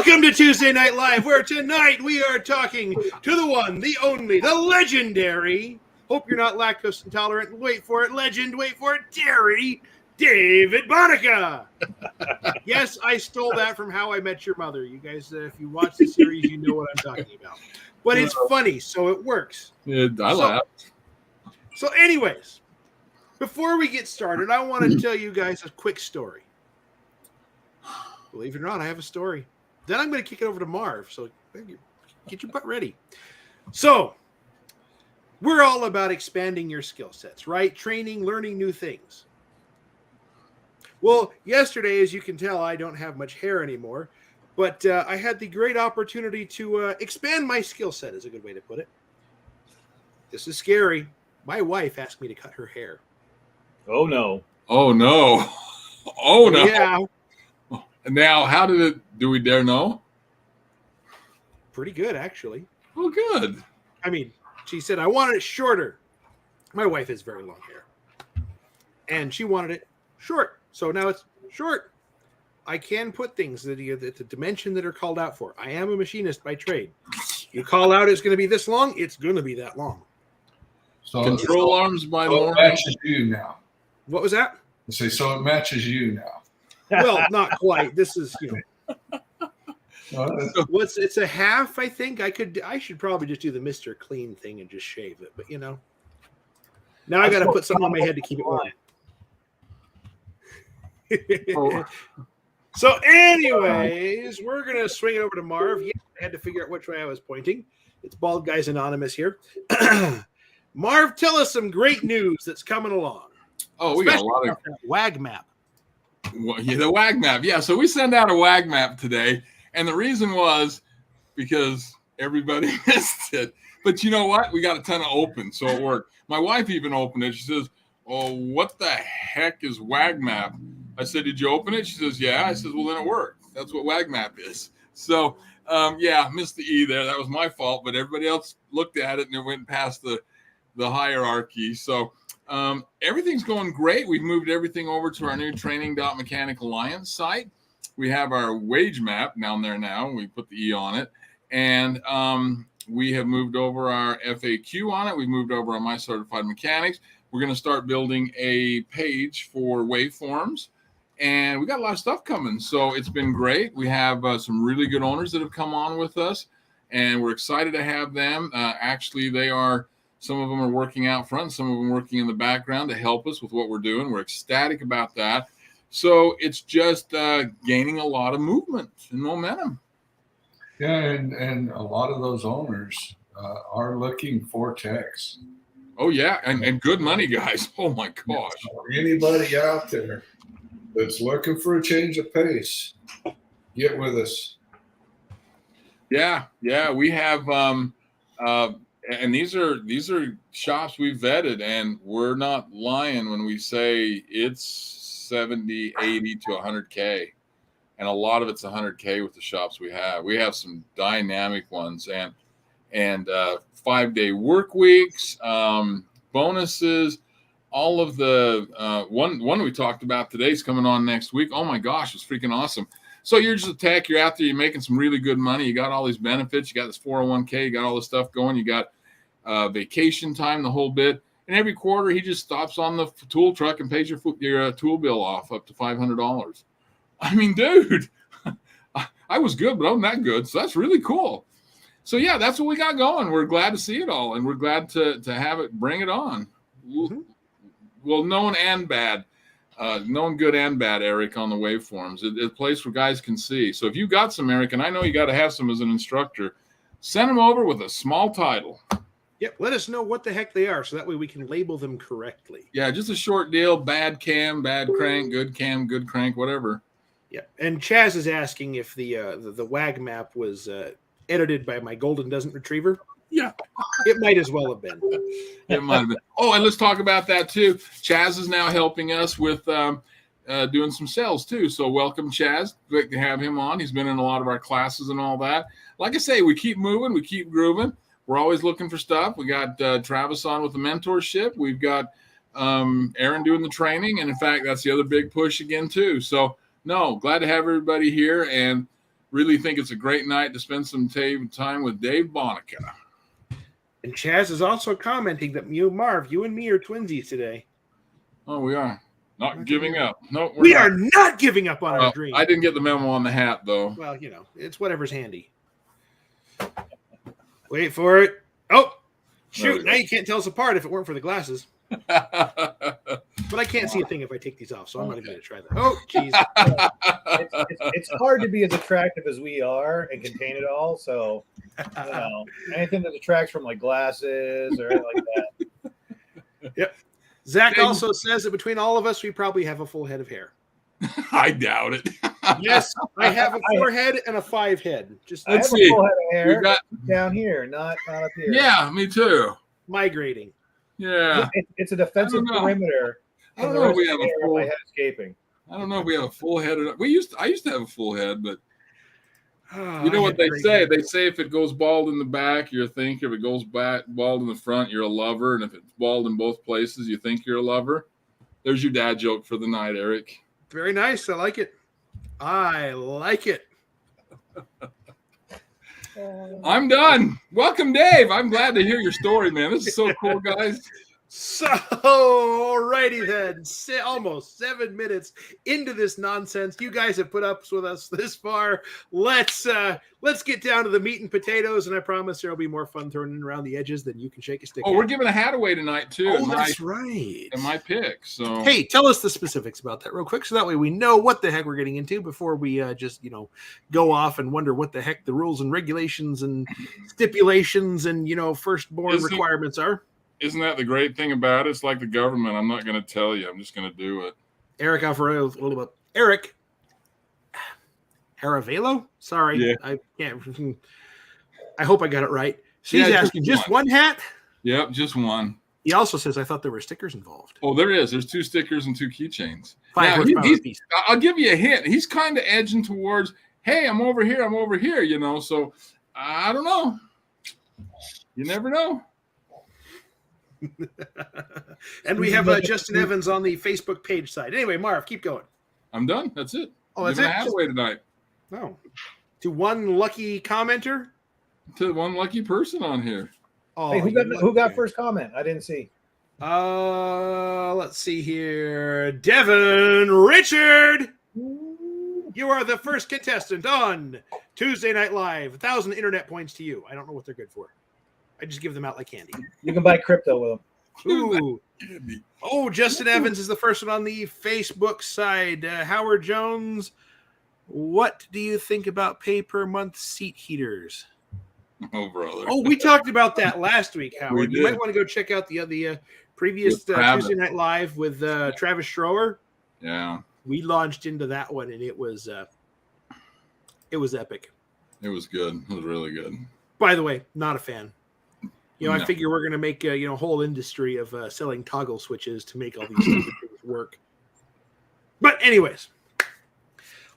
Welcome to Tuesday Night Live, where tonight we are talking to the one, the only, the legendary, hope you're not lactose intolerant, wait for it, legend, wait for it, dairy, David Bonica. Yes, I stole that from How I Met Your Mother. You guys, if you watch the series, you know what I'm talking about. But it's funny, so it works. Yeah, I laugh. So anyways, before we get started, I want to tell you guys a quick story. Believe it or not, I have a story. Then I'm going to kick it over to Marv. So get your butt ready. So we're all about expanding your skill sets, right? Training, learning new things. Well, yesterday, as you can tell, I don't have much hair anymore. But I had the great opportunity to expand my skill set, is a good way to put it. This is scary. My wife asked me to cut her hair. Oh, no. Oh, no. Oh, no. Yeah. Now, how did it, do we dare know? Pretty good, actually. Oh, good. I mean, she said, I wanted it shorter. My wife has very long hair. And she wanted it short. So now it's short. I can put things that at the dimension that are called out for. I am a machinist by trade. You call out it's going to be this long, it's going to be that long. So Control arms by it Lauren. matches you now. What was that? So it matches you now. Well, not quite. This is, Well, it's a half, I think. I should probably just do the Mr. Clean thing and just shave it, but now I got to put something on my head to keep it warm. So anyways, we're going to swing it over to Marv. Yeah, I had to figure out which way I was pointing. It's Bald Guys Anonymous here. Marv, tell us some great news that's coming along. Oh, we got a lot of WAG map. Well, yeah, the WAG map. Yeah, so we sent out a WAG map today, and the reason was because everybody missed it. But you know what? We got a ton of open, so it worked. My wife even opened it. She says, "Oh, what the heck is WAG map?" I said, "Did you open it?" She says, "Yeah." I said, "Well, then it worked. That's what WAG map is." So, yeah, missed the E there. That was my fault, but everybody else looked at it and it went past the hierarchy. So. Everything's going great. We've moved everything over to our new Training.Mechanic Alliance site. We have our wage map down there now. We put the E on it. And we have moved over our FAQ on it. We've moved over our My Certified Mechanics. We're going to start building a page for waveforms. And we got a lot of stuff coming. So it's been great. We have some really good owners that have come on with us. And we're excited to have them. Actually, they are... Some of them are working out front, some of them working in the background to help us with what we're doing. We're ecstatic about that. So it's just gaining a lot of movement and momentum. yeah, and a lot of those owners are looking for techs. Oh, yeah, and good money, guys. Oh, my gosh. So anybody out there that's looking for a change of pace, get with us. Yeah, we have and these are shops we've vetted, and we're not lying when we say it's 70, 80 to 100K. And a lot of it's 100K with the shops we have. We have some dynamic ones and 5-day work weeks, bonuses, all of the one we talked about today is coming on next week. Oh my gosh, it's freaking awesome. So you're just a tech, you're out there, you're making some really good money. You got all these benefits, you got this 401k, you got all this stuff going, you got vacation time, the whole bit. And every quarter he just stops on the tool truck and pays your tool bill off up to $500. I mean, dude, I was good, but I'm not good. So that's really cool. So yeah, that's what we got going. We're glad to see it all, and we're glad to have it, bring it on. Mm-hmm. Well, known and bad. Known good and bad, Eric, on the waveforms. It's a place where guys can see. So if you got some, Eric, and I know you got to have some as an instructor, send them over with a small title. Yep, let us know what the heck they are so that way we can label them correctly. Yeah, just a short deal, bad cam, bad crank, good cam, good crank, whatever. Yeah, and Chaz is asking if the WAG map was edited by my Golden Dozen Retriever. Yeah. It might as well have been. It might have been. Oh, and let's talk about that too. Chaz is now helping us with doing some sales too. So welcome, Chaz. Great to have him on. He's been in a lot of our classes and all that. Like I say, we keep moving. We keep grooving. We're always looking for stuff. We got Travis on with the mentorship. We've got Aaron doing the training. And in fact, that's the other big push again too. So no, glad to have everybody here and really think it's a great night to spend some time with Dave Bonica. And Chaz is also commenting that Marv, you and me are twinsies today. Oh, we are. Not giving up. No, we are not giving up on our dream. I didn't get the memo on the hat, though. Well, it's whatever's handy. Wait for it. Oh, shoot. Now you can't tell us apart if it weren't for the glasses. But I can't see a thing if I take these off, so I'm not even going to try that. Oh, jeez. It's hard to be as attractive as we are and contain it all. So, anything that detracts from like glasses or like that. Yep. Zach also says that between all of us, we probably have a full head of hair. I doubt it. Yes, I have a 4-head and a 5-head. I have a full head of hair down here, not up here. Yeah, me too. Migrating. Yeah. It's a defensive perimeter. I don't know if we have a full head escaping. I don't know if we have a full head. I used to have a full head, but you know what they say? Hair. They say if it goes bald in the back, you're a thinker. If it goes bald in the front, you're a lover. And if it's bald in both places, you think you're a lover. There's your dad joke for the night, Eric. Very nice. I like it. I'm done. Welcome, Dave. I'm glad to hear your story, man. This is so cool, guys. So, alrighty then, almost 7 minutes into this nonsense. You guys have put up with us this far. Let's get down to the meat and potatoes, and I promise there'll be more fun thrown around the edges than you can shake a stick. Oh, we're giving a hat away tonight too. Oh, that's right. And my pick. So, hey, tell us the specifics about that real quick, so that way we know what the heck we're getting into before we just go off and wonder what the heck the rules and regulations and stipulations and firstborn requirements are. Isn't that the great thing about it? It's like the government. I'm not going to tell you. I'm just going to do it. Eric Alfredo, Eric Haravelo? Sorry. Yeah. I can't. I hope I got it right. So he's asking, just one hat? Yep, just one. He also says, I thought there were stickers involved. Oh, there is. There's 2 stickers and 2 keychains. I'll give you a hint. He's kind of edging towards, hey, I'm over here, so I don't know. You never know. And we have Justin Evans on the Facebook page side. Anyway, Marv, keep going. I'm done. That's it. Oh, that's it? Halfway tonight. Oh. To one lucky commenter? To one lucky person on here. Oh, hey, who got first comment? I didn't see. Let's see here. Devin Richard. You are the first contestant on Tuesday Night Live. 1,000 internet points to you. I don't know what they're good for. I just give them out like candy. You can buy crypto with them. Ooh. Oh, Justin Evans is the first one on the Facebook side. Howard Jones, what do you think about pay-per-month seat heaters? Oh, brother. Oh, we talked about that last week, Howard. You might want to go check out the previous Tuesday Night Live with Travis Schroer. Yeah. We launched into that one, and it was epic. It was good. It was really good. By the way, not a fan. I figure we're going to make a whole industry of selling toggle switches to make all these stupid things work. But anyways,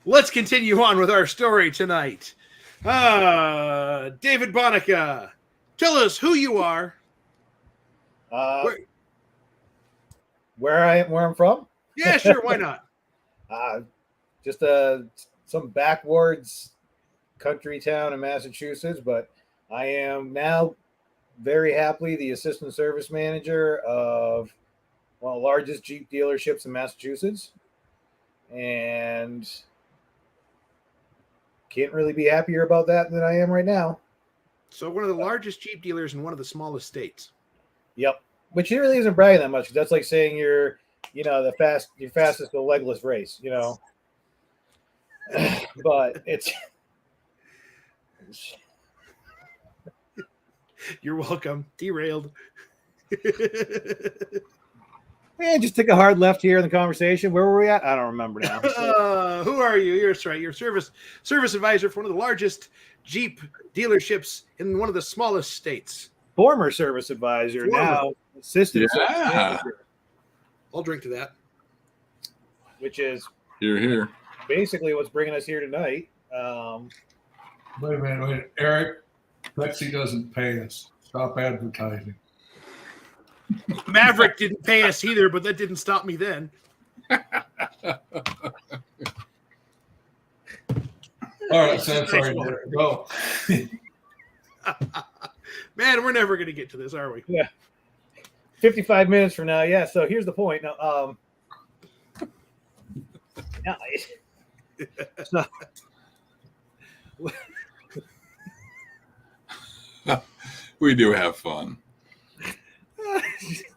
let's continue on with our story tonight. David Bonica, tell us who you are. Where I'm from? Yeah, sure. Why not? Just some backwards country town in Massachusetts, but I am now very happily the assistant service manager of one of the largest Jeep dealerships in Massachusetts, and can't really be happier about that than I am right now. So one of the largest Jeep dealers in one of the smallest states. Yep. Which really isn't bragging that much. That's like saying you're fastest in a legless race, but it's You're welcome. Derailed. Man, just took a hard left here in the conversation. Where were we at? I don't remember now. Who are you? You're right. You're service advisor for one of the largest Jeep dealerships in one of the smallest states. Former service advisor, now assistant service manager. I'll drink to that. Which is here. Basically what's bringing us here tonight. Wait a minute. Eric, Lexi doesn't pay us. Stop advertising. Maverick didn't pay us either, but that didn't stop me then. All right, It's Sam, just nice sorry, water. go. Man, we're never going to get to this, are we? Yeah. 55 minutes from now. Yeah. So here's the point. Now, now so, We do have fun.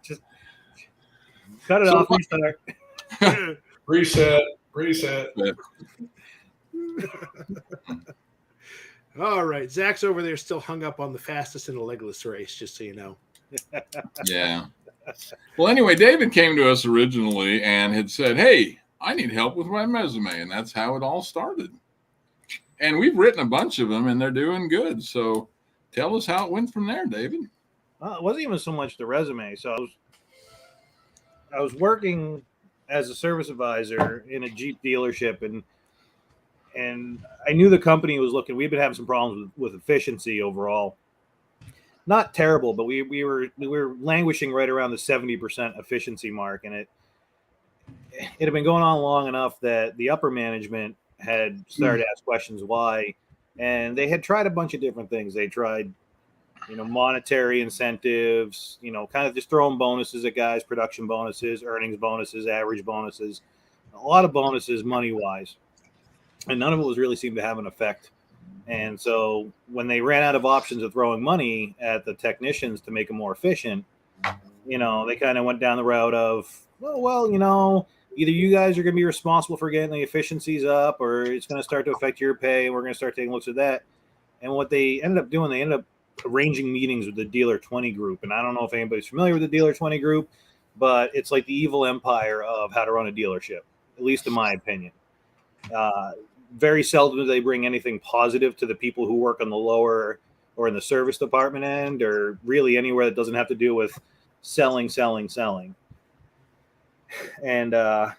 just cut it So off. what- Restart. Reset. All right. Zach's over there still hung up on the fastest in a legless race, just so you know. Yeah. Well, anyway, David came to us originally and had said, "Hey, I need help with my resume," and that's how it all started. And we've written a bunch of them, and they're doing good. So, tell us how it went from there, David. It wasn't even so much the resume. So I was working as a service advisor in a Jeep dealership, and I knew the company was looking. We've been having some problems with efficiency overall. Not terrible, but we were languishing right around the 70% efficiency mark, and it had been going on long enough that the upper management had started to ask questions why, and they had tried a bunch of different things. They tried, monetary incentives, kind of just throwing bonuses at guys, production bonuses, earnings bonuses, average bonuses, a lot of bonuses money wise, and none of it was really seemed to have an effect. And so when they ran out of options of throwing money at the technicians to make them more efficient, they kind of went down the route of, either you guys are going to be responsible for getting the efficiencies up, or it's going to start to affect your pay, and we're going to start taking looks at that. And what they ended up doing, they ended up arranging meetings with the Dealer 20 group. And I don't know if anybody's familiar with the Dealer 20 group, but it's like the evil empire of how to run a dealership, at least in my opinion. Very seldom do they bring anything positive to the people who work on the lower or in the service department end, or really anywhere that doesn't have to do with selling. And I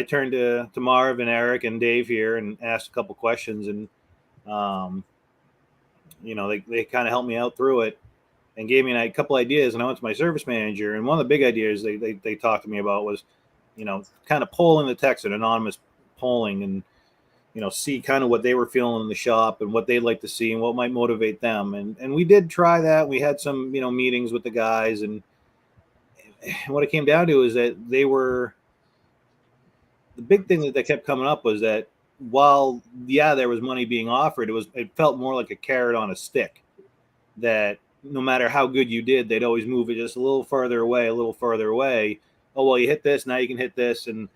turned to Marv and Eric and Dave here and asked a couple questions, and they kind of helped me out through it and gave me a couple ideas. And I went to my service manager, and one of the big ideas they talked to me about was, kind of polling the techs, an anonymous polling, and see kind of what they were feeling in the shop and what they'd like to see and what might motivate them. And we did try that. We had some, meetings with the guys, and what it came down to is that the big thing that they kept coming up was that while, there was money being offered, it felt more like a carrot on a stick, that no matter how good you did, they'd always move it just a little further away. Oh, well, you hit this, now you can hit this. And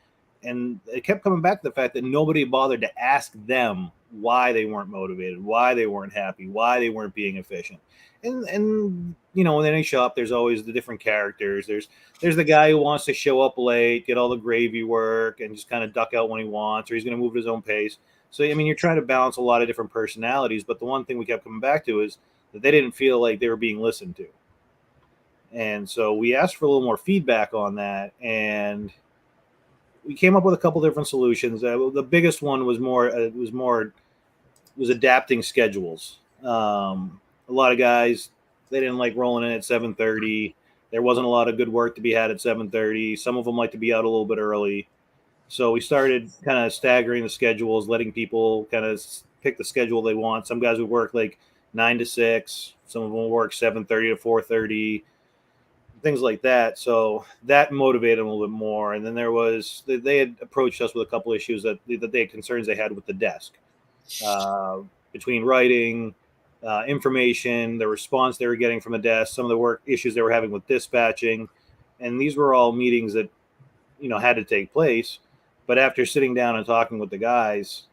it kept coming back to the fact that nobody bothered to ask them why they weren't motivated, why they weren't happy, why they weren't being efficient. And in any shop, there's always the different characters. There's the guy who wants to show up late, get all the gravy work, and just kind of duck out when he wants, or he's going to move at his own pace. So, you're trying to balance a lot of different personalities. But the one thing we kept coming back to is that they didn't feel like they were being listened to. And so we asked for a little more feedback on that, and we came up with a couple different solutions. The biggest one was adapting schedules. A lot of guys, they didn't like rolling in at 7:30. There wasn't a lot of good work to be had at 7:30. Some of them like to be out a little bit early. So we started kind of staggering the schedules, letting people kind of pick the schedule they want. Some guys would work like 9 to 6. Some of them would work 7:30 to 4:30. Things like that. So that motivated them a little bit more. And then they had approached us with a couple issues that they had concerns they had with the desk, between writing, information, the response they were getting from the desk, some of the work issues they were having with dispatching. And these were all meetings that, had to take place. But after sitting down and talking with the guys,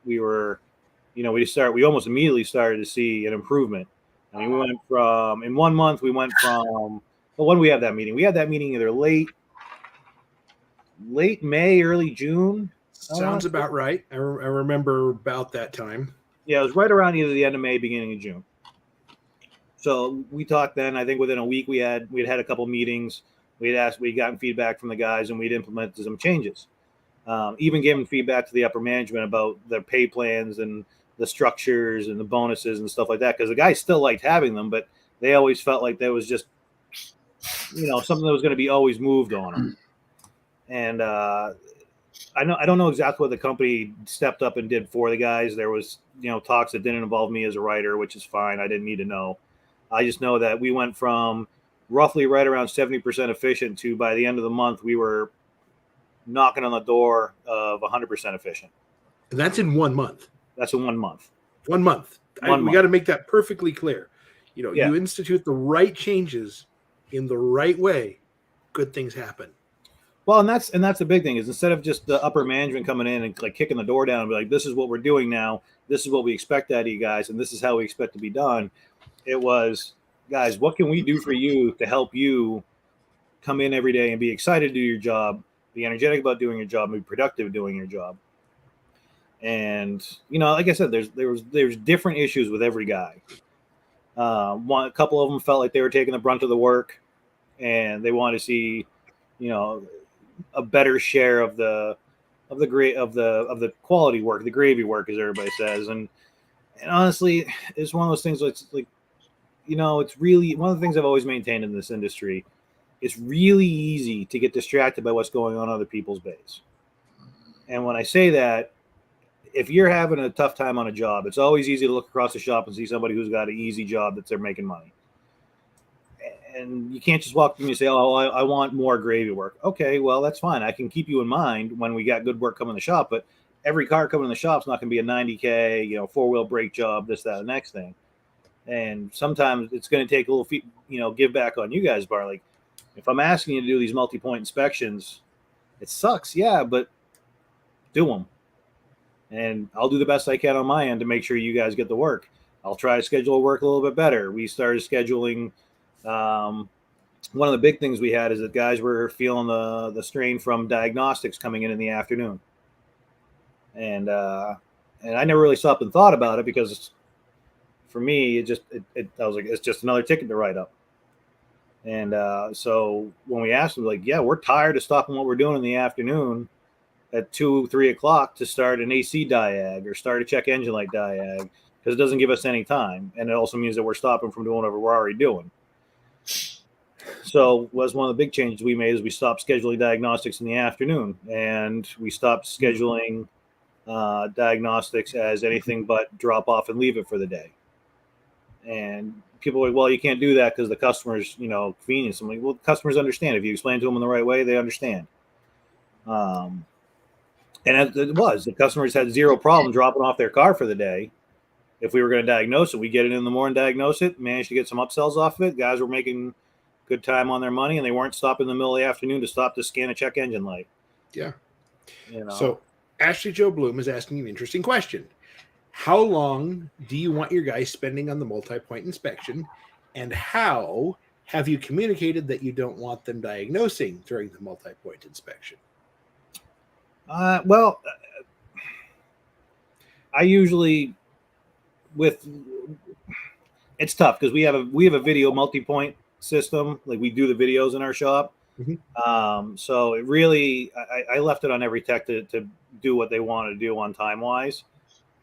we almost immediately started to see an improvement. I mean, we went from, in 1 month, well, when we had that meeting? We had that meeting either late May, early June. Sounds about right. I remember about that time. Yeah, it was right around either the end of May, beginning of June. So we talked then. I think within a week we'd had a couple meetings. We'd gotten feedback from the guys, and we'd implemented some changes. Even giving feedback to the upper management about their pay plans and the structures and the bonuses and stuff like that. Because the guys still liked having them, but they always felt like there was just something that was going to be always moved on them. And I don't know exactly what the company stepped up and did for the guys. There was, talks that didn't involve me as a writer, which is fine. I didn't need to know. I just know that we went from roughly right around 70% efficient to, by the end of the month, we were knocking on the door of 100% efficient. And that's in 1 month. That's in 1 month. 1 month. We got to make that perfectly clear. You institute the right changes in the right way, good things happen. Well, and that's the big thing is instead of just the upper management coming in and like kicking the door down and be like, this is what we're doing now. This is what we expect out of you guys. And this is how we expect to be done. It was, guys, what can we do for you to help you come in every day and be excited to do your job, be energetic about doing your job, be productive doing your job. And, like I said, there's different issues with every guy. A couple of them felt like they were taking the brunt of the work and they wanted to see, a better share of the quality work, the gravy work, as everybody says. And honestly, it's one of those things that's like, it's really one of the things I've always maintained in this industry. It's really easy to get distracted by what's going on other people's bays. And when I say that, if you're having a tough time on a job, it's always easy to look across the shop and see somebody who's got an easy job that they're making money. And you can't just walk through and say, oh, I want more gravy work. Okay, well, that's fine. I can keep you in mind when we got good work coming in the shop, but every car coming in the shop's not going to be a 90K, four-wheel brake job, this, that, the next thing. And sometimes it's going to take a little, give back on you guys, Bar. Like, if I'm asking you to do these multi-point inspections, it sucks, yeah, but do them. And I'll do the best I can on my end to make sure you guys get the work. I'll try to schedule work a little bit better. We started scheduling. One of the big things we had is that guys were feeling the strain from diagnostics coming in the afternoon. And I never really stopped and thought about it because for me, I was like, it's just another ticket to write up. And so when we asked them, like, yeah, we're tired of stopping what we're doing in the afternoon at 2-3 o'clock to start an AC diag or start a check engine light diag because it doesn't give us any time. And it also means that we're stopping from doing whatever we're already doing. So was one of the big changes we made is we stopped scheduling diagnostics in the afternoon and we stopped scheduling diagnostics as anything but drop off and leave it for the day. And people are like, well, you can't do that because the customer's, convenience. I'm like, well, customers understand. If you explain to them in the right way, they understand. And it was. The customers had zero problem dropping off their car for the day. If we were going to diagnose it, we get it in the morning, diagnose it, managed to get some upsells off of it. Guys were making good time on their money, and they weren't stopping in the middle of the afternoon to stop to scan a check engine light. Yeah. So Ashley Joe Bloom is asking an interesting question. How long do you want your guys spending on the multi-point inspection, and how have you communicated that you don't want them diagnosing during the multi-point inspection? Well, I usually it's tough because we have a video multi-point system. Like we do the videos in our shop. Mm-hmm. So it really, I left it on every tech to do what they want to do on time wise.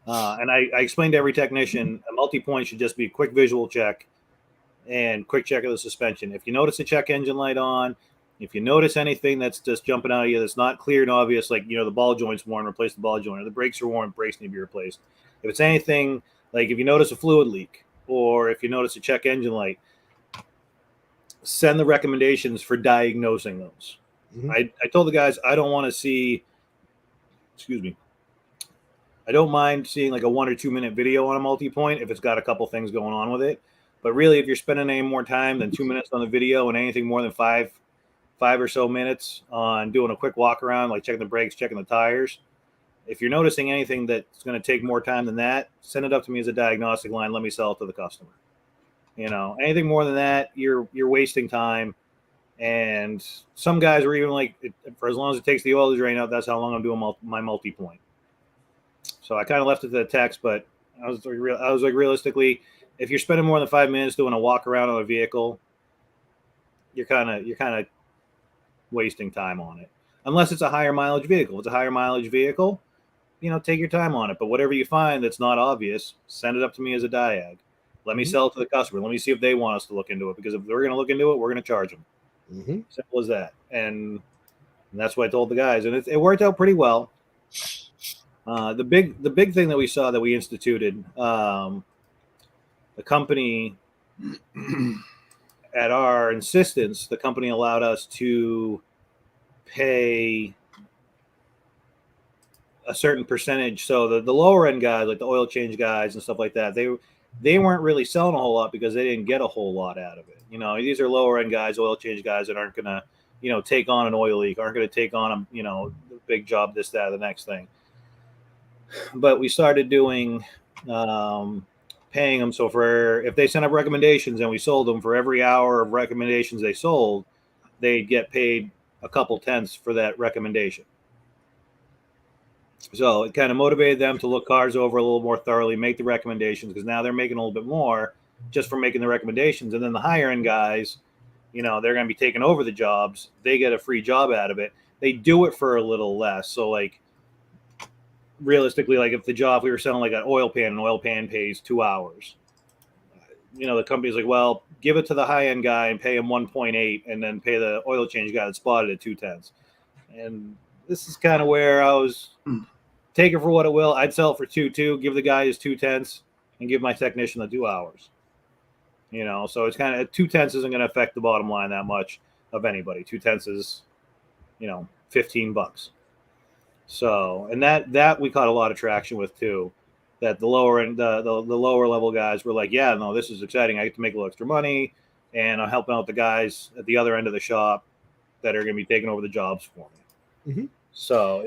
And I explained to every technician a multi-point should just be a quick visual check and quick check of the suspension. If you notice a check engine light on, if you notice anything that's just jumping out of you that's not clear and obvious, like, the ball joint's worn, replace the ball joint, or the brakes are worn, brakes need to be replaced. If it's anything, like if you notice a fluid leak or if you notice a check engine light, send the recommendations for diagnosing those. Mm-hmm. I told the guys I don't want to see, I don't mind seeing like a 1 or 2 minute video on a multi-point if it's got a couple things going on with it. But really, if you're spending any more time than 2 minutes on the video and anything more than five or so minutes on doing a quick walk around, like checking the brakes, checking the tires, if you're noticing anything that's going to take more time than that, send it up to me as a diagnostic line. Let me sell it to the customer. Anything more than that, you're wasting time. And some guys are even like, for as long as it takes the oil to drain out, that's how long I'm doing my multi-point. So I kind of left it to the text, but I was like, realistically, if you're spending more than 5 minutes doing a walk around on a vehicle, you're kind of wasting time on it. Unless it's a higher mileage vehicle. If it's a higher mileage vehicle, take your time on it. But whatever you find that's not obvious, send it up to me as a diag. Let me sell it to the customer. Let me see if they want us to look into it. Because if they're going to look into it, we're going to charge them. Mm-hmm. Simple as that. And And that's what I told the guys, and it worked out pretty well. The big thing that we saw that we instituted, the company, at our insistence, the company allowed us to pay a certain percentage. So the lower end guys, like the oil change guys and stuff like that, they weren't really selling a whole lot because they didn't get a whole lot out of it. You know, these are lower end guys, oil change guys that aren't gonna, you know, take on an oil leak, aren't gonna take on a, you know, big job, this, that, the next thing. But we started doing paying them. So for if they sent up recommendations and we sold them, for every hour of recommendations they sold, they'd get paid a couple tenths for that recommendation. So it kind of motivated them to look cars over a little more thoroughly, make the recommendations, because now they're making a little bit more just for making the recommendations. And then the higher end guys, you know, they're going to be taking over the jobs. They get a free job out of it. They do it for a little less. So like realistically, like if the job, we were selling like an oil pan pays 2 hours. You know, the company's like, well, give it to the high end guy and pay him 1.8 and then pay the oil change guy that spotted at 2/10. And this is kind of where I was, take it for what it will. I'd sell it for 2.2, give the guy his 2/10 and give my technician the 2 hours. You know, so it's kind of 2/10 isn't going to affect the bottom line that much of anybody. 2/10 is, you know, $15. So, and that we caught a lot of traction with too. That the lower end, the lower level guys were like, yeah, no, this is exciting. I get to make a little extra money, and I'm helping out the guys at the other end of the shop that are going to be taking over the jobs for me. Mm-hmm. So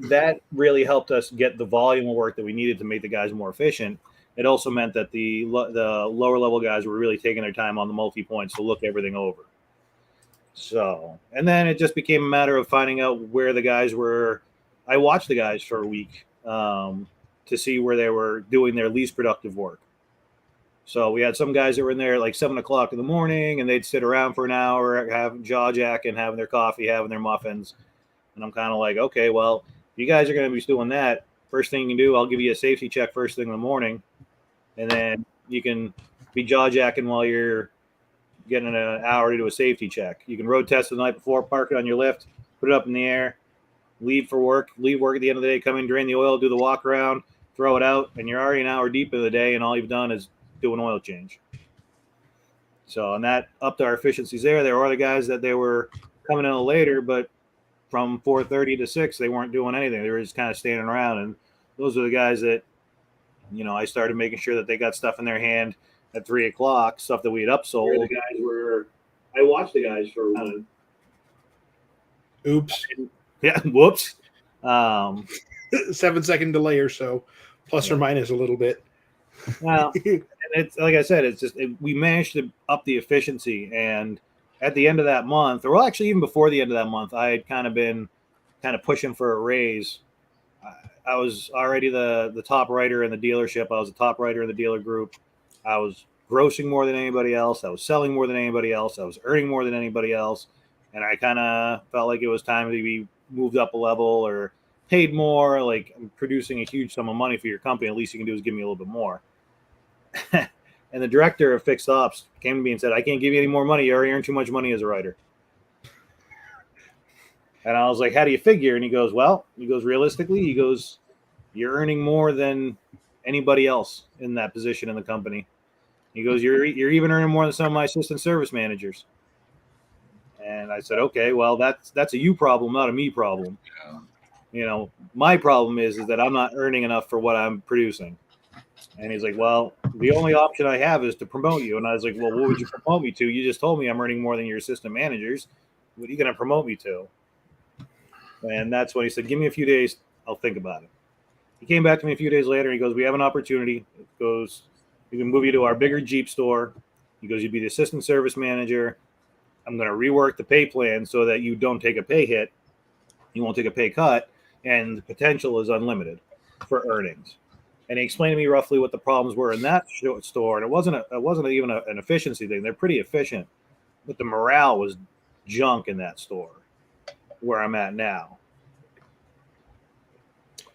that really helped us get the volume of work that we needed to make the guys more efficient. It also meant that the lower level guys were really taking their time on the multi-points to look everything over. So, and then it just became a matter of finding out where the guys were. I watched the guys for a week to see where they were doing their least productive work. So we had some guys that were in there like 7 o'clock in the morning, and they'd sit around for an hour, having jaw jacking, having their coffee, having their muffins. And I'm kind of like, okay, well, you guys are going to be doing that. First thing you can do, I'll give you a safety check first thing in the morning, and then you can be jaw jacking while you're getting an hour to do a safety check. You can road test the night before, park it on your lift, put it up in the air, leave work at the end of the day, come in, drain the oil, do the walk around, throw it out, and you're already an hour deep in the day, and all you've done is do an oil change. So, and that upped our efficiencies there. There were other guys that they were coming in a little later, but from 4:30 to 6, they weren't doing anything. They were just kind of standing around, and those are the guys that, you know, I started making sure that they got stuff in their hand at 3 o'clock, stuff that we had upsold. The guys were, I watched the guys for one. Oops. Yeah, whoops. 7-second delay or so, plus or minus a little bit. Well, and it's like I said, it's just we managed to up the efficiency, and at the end of that month, or well, actually even before the end of that month, I had kind of been pushing for a raise. I was already the top writer in the dealership. I was the top writer in the dealer group. I was grossing more than anybody else. I was selling more than anybody else. I was earning more than anybody else. And I kind of felt like it was time to be moved up a level or paid more. Like, I'm producing a huge sum of money for your company. At least you can do is give me a little bit more. And the director of fixed ops came to me and said, I can't give you any more money. You already earned too much money as a writer. And I was like, how do you figure? And he goes, realistically, you're earning more than anybody else in that position in the company. He goes, you're even earning more than some of my assistant service managers. And I said, okay, well, that's a you problem, not a me problem. Yeah. You know, my problem is that I'm not earning enough for what I'm producing. And he's like, well, the only option I have is to promote you. And I was like, well, what would you promote me to? You just told me I'm earning more than your assistant managers. What are you going to promote me to? And that's when he said, give me a few days. I'll think about it. He came back to me a few days later. And he goes, we have an opportunity. It goes, we can move you to our bigger Jeep store. He goes, you'd be the assistant service manager. I'm going to rework the pay plan so that you don't take a pay hit. You won't take a pay cut. And the potential is unlimited for earnings. And he explained to me roughly what the problems were in that store. And it wasn't even an efficiency thing. They're pretty efficient. But the morale was junk in that store where I'm at now.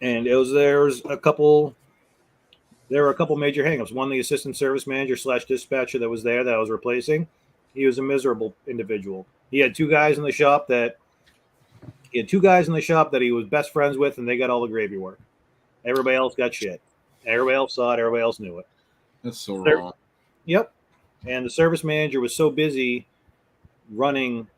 And there were a couple major hangups. One, the assistant service manager / dispatcher that was there that I was replacing, he was a miserable individual. He had 2 guys in the shop that He had 2 guys in the shop that he was best friends with, and they got all the gravy work. Everybody else got shit. Everybody else saw it. Everybody else knew it. That's so wrong. Yep. And the service manager was so busy running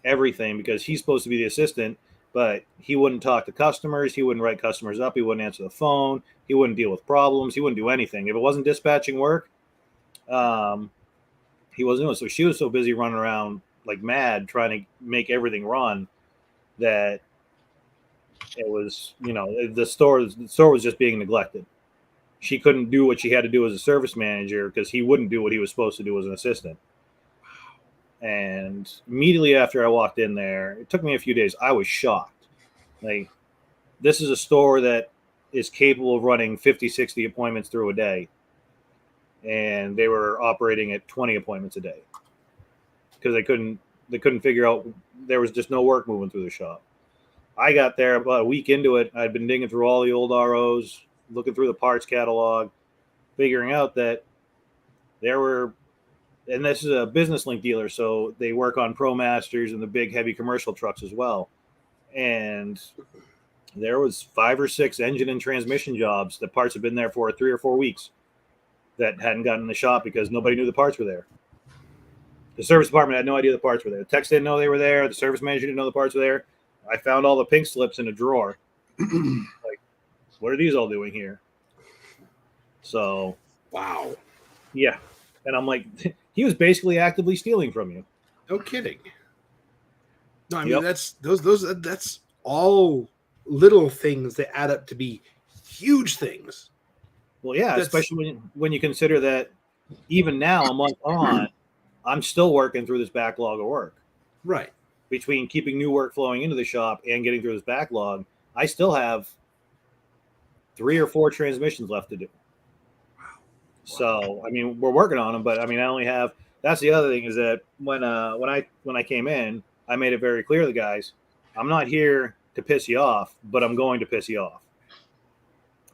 everything because he's supposed to be the assistant, but he wouldn't talk to customers. He wouldn't write customers up. He wouldn't answer the phone. He wouldn't deal with problems. He wouldn't do anything. If it wasn't dispatching work, he wasn't doing it. So she was so busy running around like mad trying to make everything run that it was, the store was just being neglected. She couldn't do what she had to do as a service manager because he wouldn't do what he was supposed to do as an assistant. And immediately after I walked in there, it took me a few days. I was shocked. Like, this is a store that is capable of running 50, 60 appointments through a day. And they were operating at 20 appointments a day because they couldn't figure out, there was just no work moving through the shop. I got there about a week into it. I'd been digging through all the old ROs, looking through the parts catalog, figuring out that there were, and this is a business link dealer, so they work on ProMasters and the big heavy commercial trucks as well. And there was 5 or 6 engine and transmission jobs that parts had been there for 3 or 4 weeks that hadn't gotten in the shop because nobody knew the parts were there. The service department had no idea the parts were there. The techs didn't know they were there. The service manager didn't know the parts were there. I found all the pink slips in a drawer. Like, what are these all doing here? So, Wow. Yeah. And I'm like, he was basically actively stealing from you. No kidding. No, I mean, that's all little things that add up to be huge things. Well, yeah, especially when you consider that even now, a month on, I'm still working through this backlog of work. Right. Between keeping new work flowing into the shop and getting through this backlog, I still have 3 or 4 transmissions left to do. Wow. So, I mean, we're working on them, but I mean, I only have. That's the other thing is that when I came in, I made it very clear to the guys, I'm not here to piss you off, but I'm going to piss you off.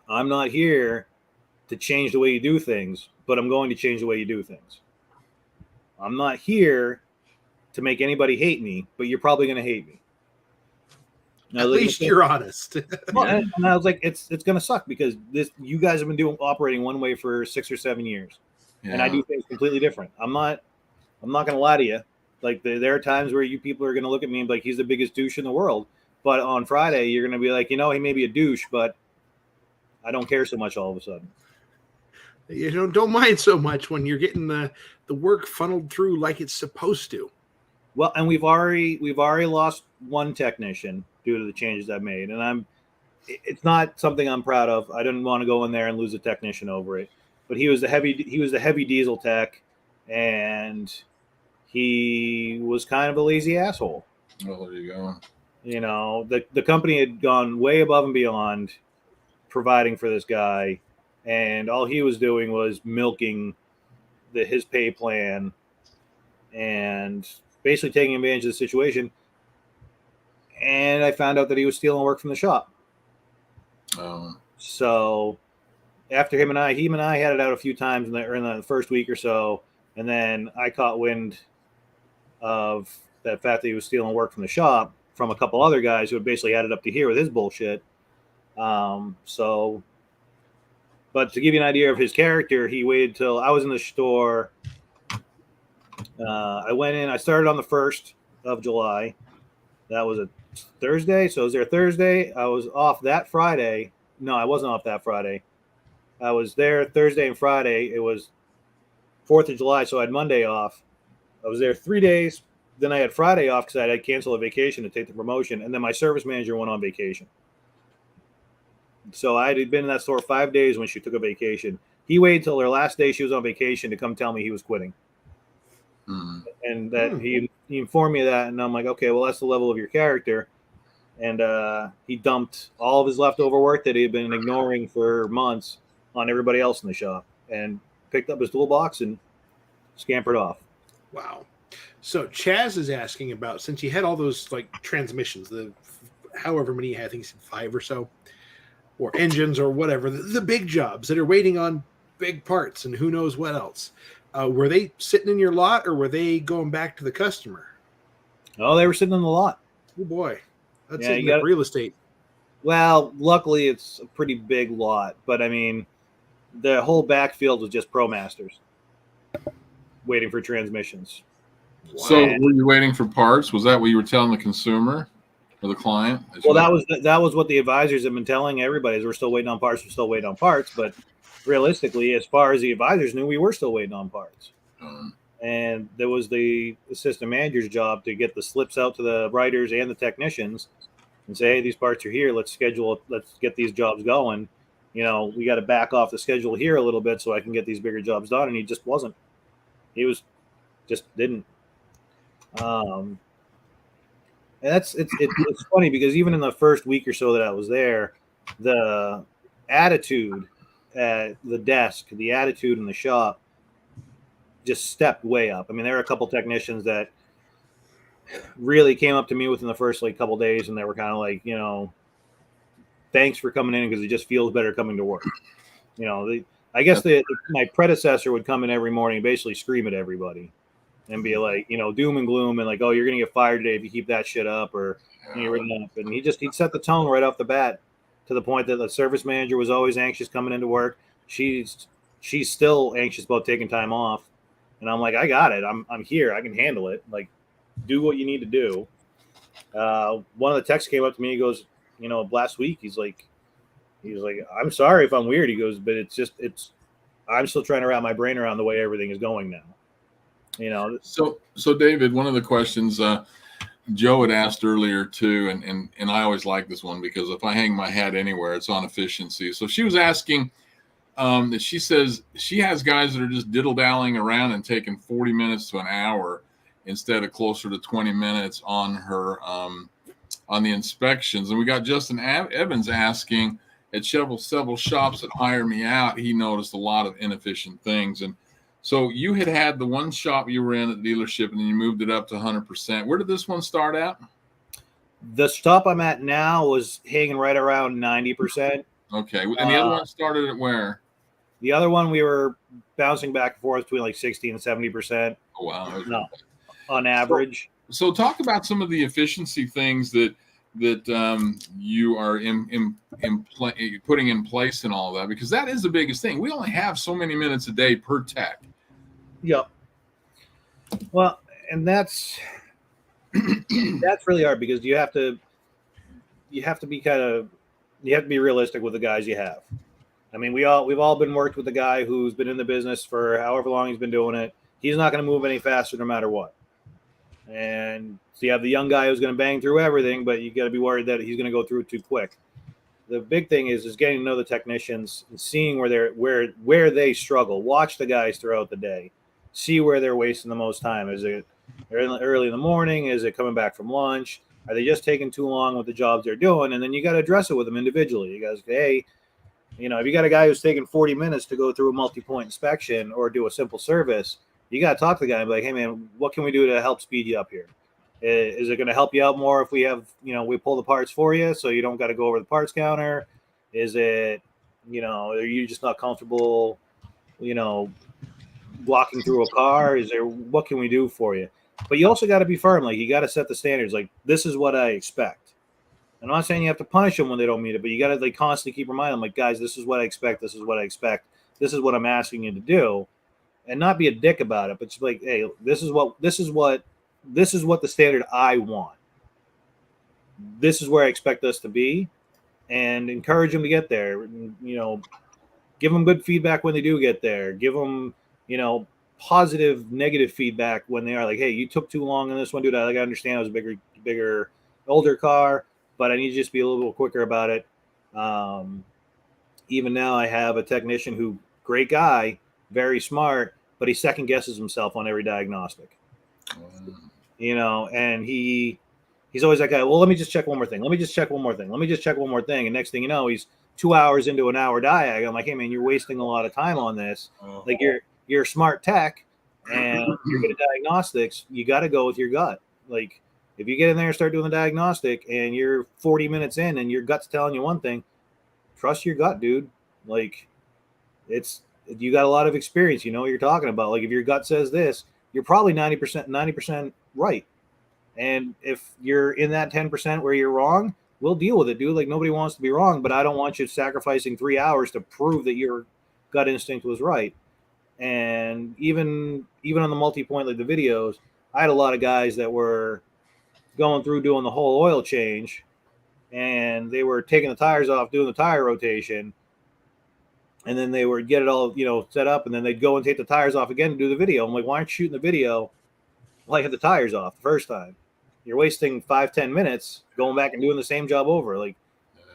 I'm not here to change the way you do things, but I'm going to change the way you do things. I'm not here to make anybody hate me, but you're probably going to hate me. Now, at least you're honest. Well, and I was like, it's going to suck because you guys have been operating one way for 6 or 7 years, and I do things completely different. I'm not going to lie to you. Like there are times where you people are going to look at me and be like, he's the biggest douche in the world. But on Friday, you're going to be like, he may be a douche, but I don't care so much all of a sudden. Don't mind so much when you're getting the work funneled through like it's supposed to. Well, and we've already lost one technician due to the changes I've made, and it's not something I'm proud of. I didn't want to go in there and lose a technician over it, but he was the heavy diesel tech, and he was kind of a lazy asshole. Well, there you go. The company had gone way above and beyond providing for this guy, and all he was doing was milking his pay plan and basically taking advantage of the situation. And I found out that he was stealing work from the shop. So after him and I had it out a few times in the first week or so, and then I caught wind of that fact that he was stealing work from the shop from a couple other guys who had basically had it up to here with his bullshit. But to give you an idea of his character, he waited till I was in the store. I went in. I started on the 1st of July. That was a Thursday. So I was there Thursday. I was off that Friday. No, I wasn't off that Friday. I was there Thursday and Friday. It was 4th of July, so I had Monday off. I was there 3 days. Then I had Friday off because I had to cancel a vacation to take the promotion. And then my service manager went on vacation. So I had been in that store 5 days when she took a vacation. He waited till her last day she was on vacation to come tell me he was quitting. And that he informed me of that, and I'm like, okay, well, that's the level of your character. And he dumped all of his leftover work that he had been ignoring for months on everybody else in the shop, and picked up his toolbox and scampered off. Wow. So Chaz is asking about, since you had all those like transmissions, the however many you had, I think he said 5 or so, or engines or whatever, the big jobs that are waiting on big parts and who knows what else. Were they sitting in your lot or were they going back to the customer? Oh, they were sitting in the lot. Oh boy. That's Yeah, hitting you up got. real estate. Well, luckily it's a pretty big lot, but I mean, the whole backfield was just ProMasters waiting for transmissions. So And were you waiting for parts? Was that what you were telling the consumer or the client? well, that was what the advisors have been telling everybody is we're still waiting on parts. We're still waiting on parts. But realistically, as far as the advisors knew, we were still waiting on parts. And there was the assistant manager's job to get the slips out to the writers and the technicians and say, hey, these parts are here. Let's get these jobs going. We got to back off the schedule here a little bit so I can get these bigger jobs done. And he just wasn't. He was just didn't. And it's funny because even in the first week or so that I was there, the attitude at the desk, the attitude in the shop just stepped way up. I mean, there were a couple technicians that really came up to me within the first couple days, and they were kind of like, thanks for coming in because it just feels better coming to work. I guess my predecessor would come in every morning and basically scream at everybody and be like, doom and gloom and like, oh, you're gonna get fired today if you keep that shit up, or you're written up. And he'd set the tone right off the bat to the point that the service manager was always anxious coming into work. She's still anxious about taking time off, and I'm like, I got it. I'm here. I can handle it. Like, do what you need to do. One of the techs came up to me. He goes, last week, he's like, I'm sorry if I'm weird. He goes, but I'm still trying to wrap my brain around the way everything is going now. So David, one of the questions Joe had asked earlier too, and I always like this one because if I hang my hat anywhere, it's on efficiency. So she was asking that she says she has guys that are just diddle-dallying around and taking 40 minutes to an hour instead of closer to 20 minutes on her on the inspections. And we got Justin Evans asking at several shops that hire me out, he noticed a lot of inefficient things. And so you had the one shop you were in at the dealership, and then you moved it up to 100%. Where did this one start at? The shop I'm at now was hanging right around 90%. Okay. And the other one started at where? The other one we were bouncing back and forth between 60 and 70%. Oh, wow. No, on average. So talk about some of the efficiency things that you are putting in place and all that, because that is the biggest thing. We only have so many minutes a day per tech. Yep. Well, and that's really hard because you have to be realistic with the guys you have. I mean, we've all been worked with a guy who's been in the business for however long he's been doing it. He's not going to move any faster no matter what. And so you have the young guy who's going to bang through everything, but you got to be worried that he's going to go through it too quick. The big thing is getting to know the technicians and seeing where they struggle. Watch the guys throughout the day. See where they're wasting the most time. Is it early in the morning? Is it coming back from lunch? Are they just taking too long with the jobs they're doing? And then you got to address it with them individually. You guys, hey, if you got a guy who's taking 40 minutes to go through a multi-point inspection or do a simple service, you got to talk to the guy and be like, hey, man, what can we do to help speed you up here? Is it going to help you out more if we have, we pull the parts for you so you don't got to go over the parts counter? Is it, are you just not comfortable, walking through a car? What can we do for you? But you also got to be firm. Like, you got to set the standards. Like, this is what I expect. I'm not saying you have to punish them when they don't meet it, but you got to constantly keep reminding them, like, guys, this is what I expect. This is what I expect. This is what I'm asking you to do. And not be a dick about it, but just like, hey, this is what the standard I want. This is where I expect us to be, and encourage them to get there. Give them good feedback when they do get there. Give them, positive, negative feedback when they are like, hey, you took too long on this one, dude. I understand it was a bigger, older car, but I need you to just be a little bit quicker about it. Even now, I have a technician who, great guy, very smart, but he second guesses himself on every diagnostic. And he's always that guy. Well, let me just check one more thing. Let me just check one more thing. And next thing you know, he's 2 hours into an hour diag. I'm like, hey man, you're wasting a lot of time on this. Like, you're a smart tech and you're good at diagnostics. You got to go with your gut. Like, if you get in there and start doing the diagnostic and you're 40 minutes in and your gut's telling you one thing, trust your gut, dude. Like, you got a lot of experience. You know what you're talking about. Like, if your gut says this, you're probably 90% right. And if you're in that 10% where you're wrong, we'll deal with it, dude. Like, nobody wants to be wrong, but I don't want you sacrificing 3 hours to prove that your gut instinct was right. And even on the multi-point, like the videos, I had a lot of guys that were going through doing the whole oil change, and they were taking the tires off, doing the tire rotation, and then they would get it all, set up, and then they'd go and take the tires off again to do the video. I'm like, why aren't you shooting the video while you had the tires off the first time? You're wasting 5-10 minutes going back and doing the same job over. Like,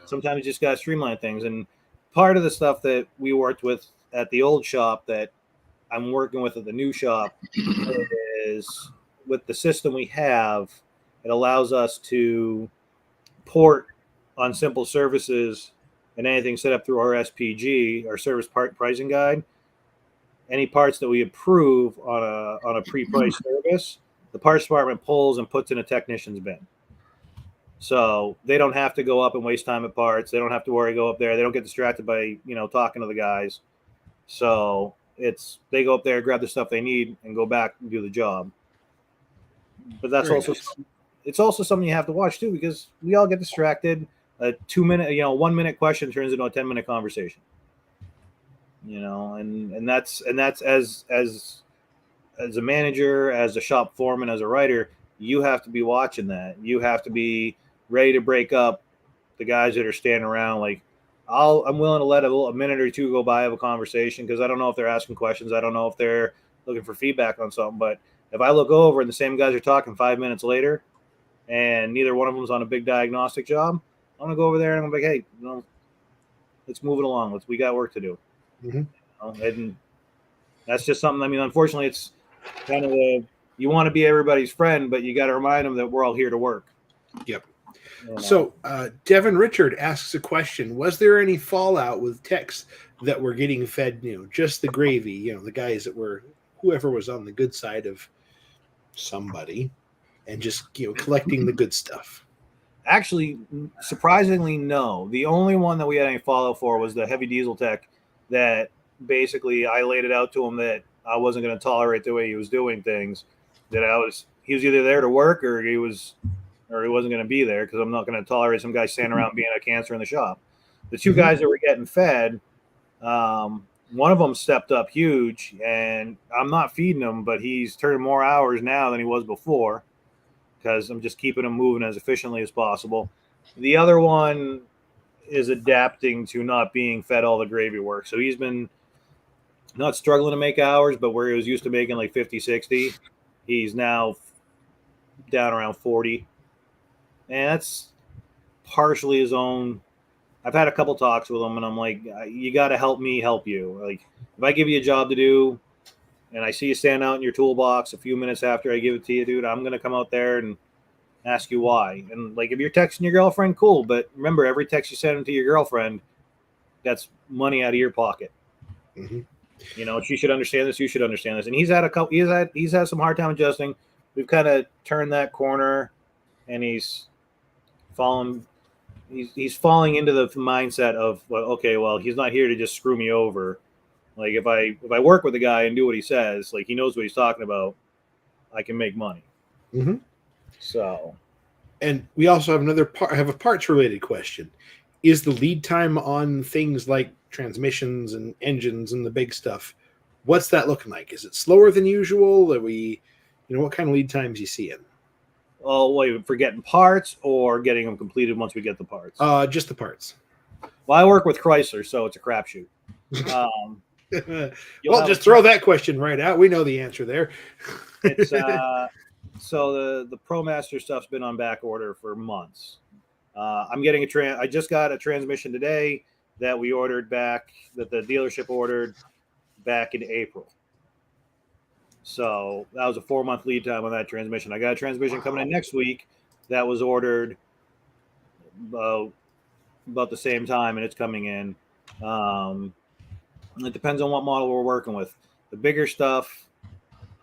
sometimes you just got to streamline things. And part of the stuff that we worked with at the old shop that I'm working with at the new shop is, with the system we have, it allows us to port on simple services and anything set up through our SPG, our service part pricing guide. Any parts that we approve on a pre-priced service, the parts department pulls and puts in a technician's bin. So they don't have to go up and waste time at parts. They don't have to worry, go up there. They don't get distracted by, talking to the guys. So they go up there, grab the stuff they need, and go back and do the job. But that's Very also nice. It's also something you have to watch too, because we all get distracted. A 2-minute, 1 minute question turns into a 10-minute conversation. And that's as a manager, as a shop foreman, as a writer, you have to be watching that. You have to be ready to break up the guys that are standing around. Like, I'm willing to let a minute or two go by of a conversation, because I don't know if they're asking questions. I don't know if they're looking for feedback on something. But if I look over and the same guys are talking 5 minutes later, and neither one of them's on a big diagnostic job, I'm gonna go over there and I'm like, hey, let's move it along. We got work to do. Mm-hmm. And that's just something. I mean, unfortunately, it's kind of you want to be everybody's friend, but you got to remind them that we're all here to work. Yep. So Devin Richard asks a question: was there any fallout with techs that were getting fed, just the gravy, the guys that were, whoever was on the good side of somebody, and just collecting the good stuff? Actually, surprisingly, no. The only one that we had any fallout for was the heavy diesel tech that basically I laid it out to him that I wasn't going to tolerate the way he was doing things, that he was either there to work or he wasn't going to be there, because I'm not going to tolerate some guy standing around being a cancer in the shop. The two guys that were getting fed, one of them stepped up huge, and I'm not feeding him, but he's turning more hours now than he was before, because I'm just keeping him moving as efficiently as possible. The other one is adapting to not being fed all the gravy work. So he's been not struggling to make hours, but where he was used to making like 50, 60, he's now down around 40. And that's partially his own. I've had a couple talks with him, and I'm like, you got to help me help you. Like, if I give you a job to do and I see you stand out in your toolbox a few minutes after I give it to you, dude, I'm going to come out there and ask you why. And like, if you're texting your girlfriend, cool. But remember, every text you send to your girlfriend, that's money out of your pocket. Mm-hmm. She should understand this. You should understand this. And he's had some hard time adjusting. We've kind of turned that corner, and he's falling into the mindset of, well, okay, well, he's not here to just screw me over. Like, if I work with the guy and do what he says, like, he knows what he's talking about, I can make money. Mm-hmm. So, and we also have a parts related question: is the lead time on things like transmissions and engines and the big stuff, what's that looking like? Is it slower than usual? Are we, what kind of lead times you seeing? Oh, wait, for getting parts or getting them completed once we get the parts? Just the parts. Well, I work with Chrysler, so it's a crapshoot. Well, just throw that question right out. We know the answer there. It's so the ProMaster stuff's been on back order for months. I'm getting I just got a transmission today that we ordered back, that the dealership ordered back in April. So that was a 4-month lead time on that transmission. I got a transmission coming in next week that was ordered about the same time, and it's coming in. It depends on what model we're working with. The bigger stuff,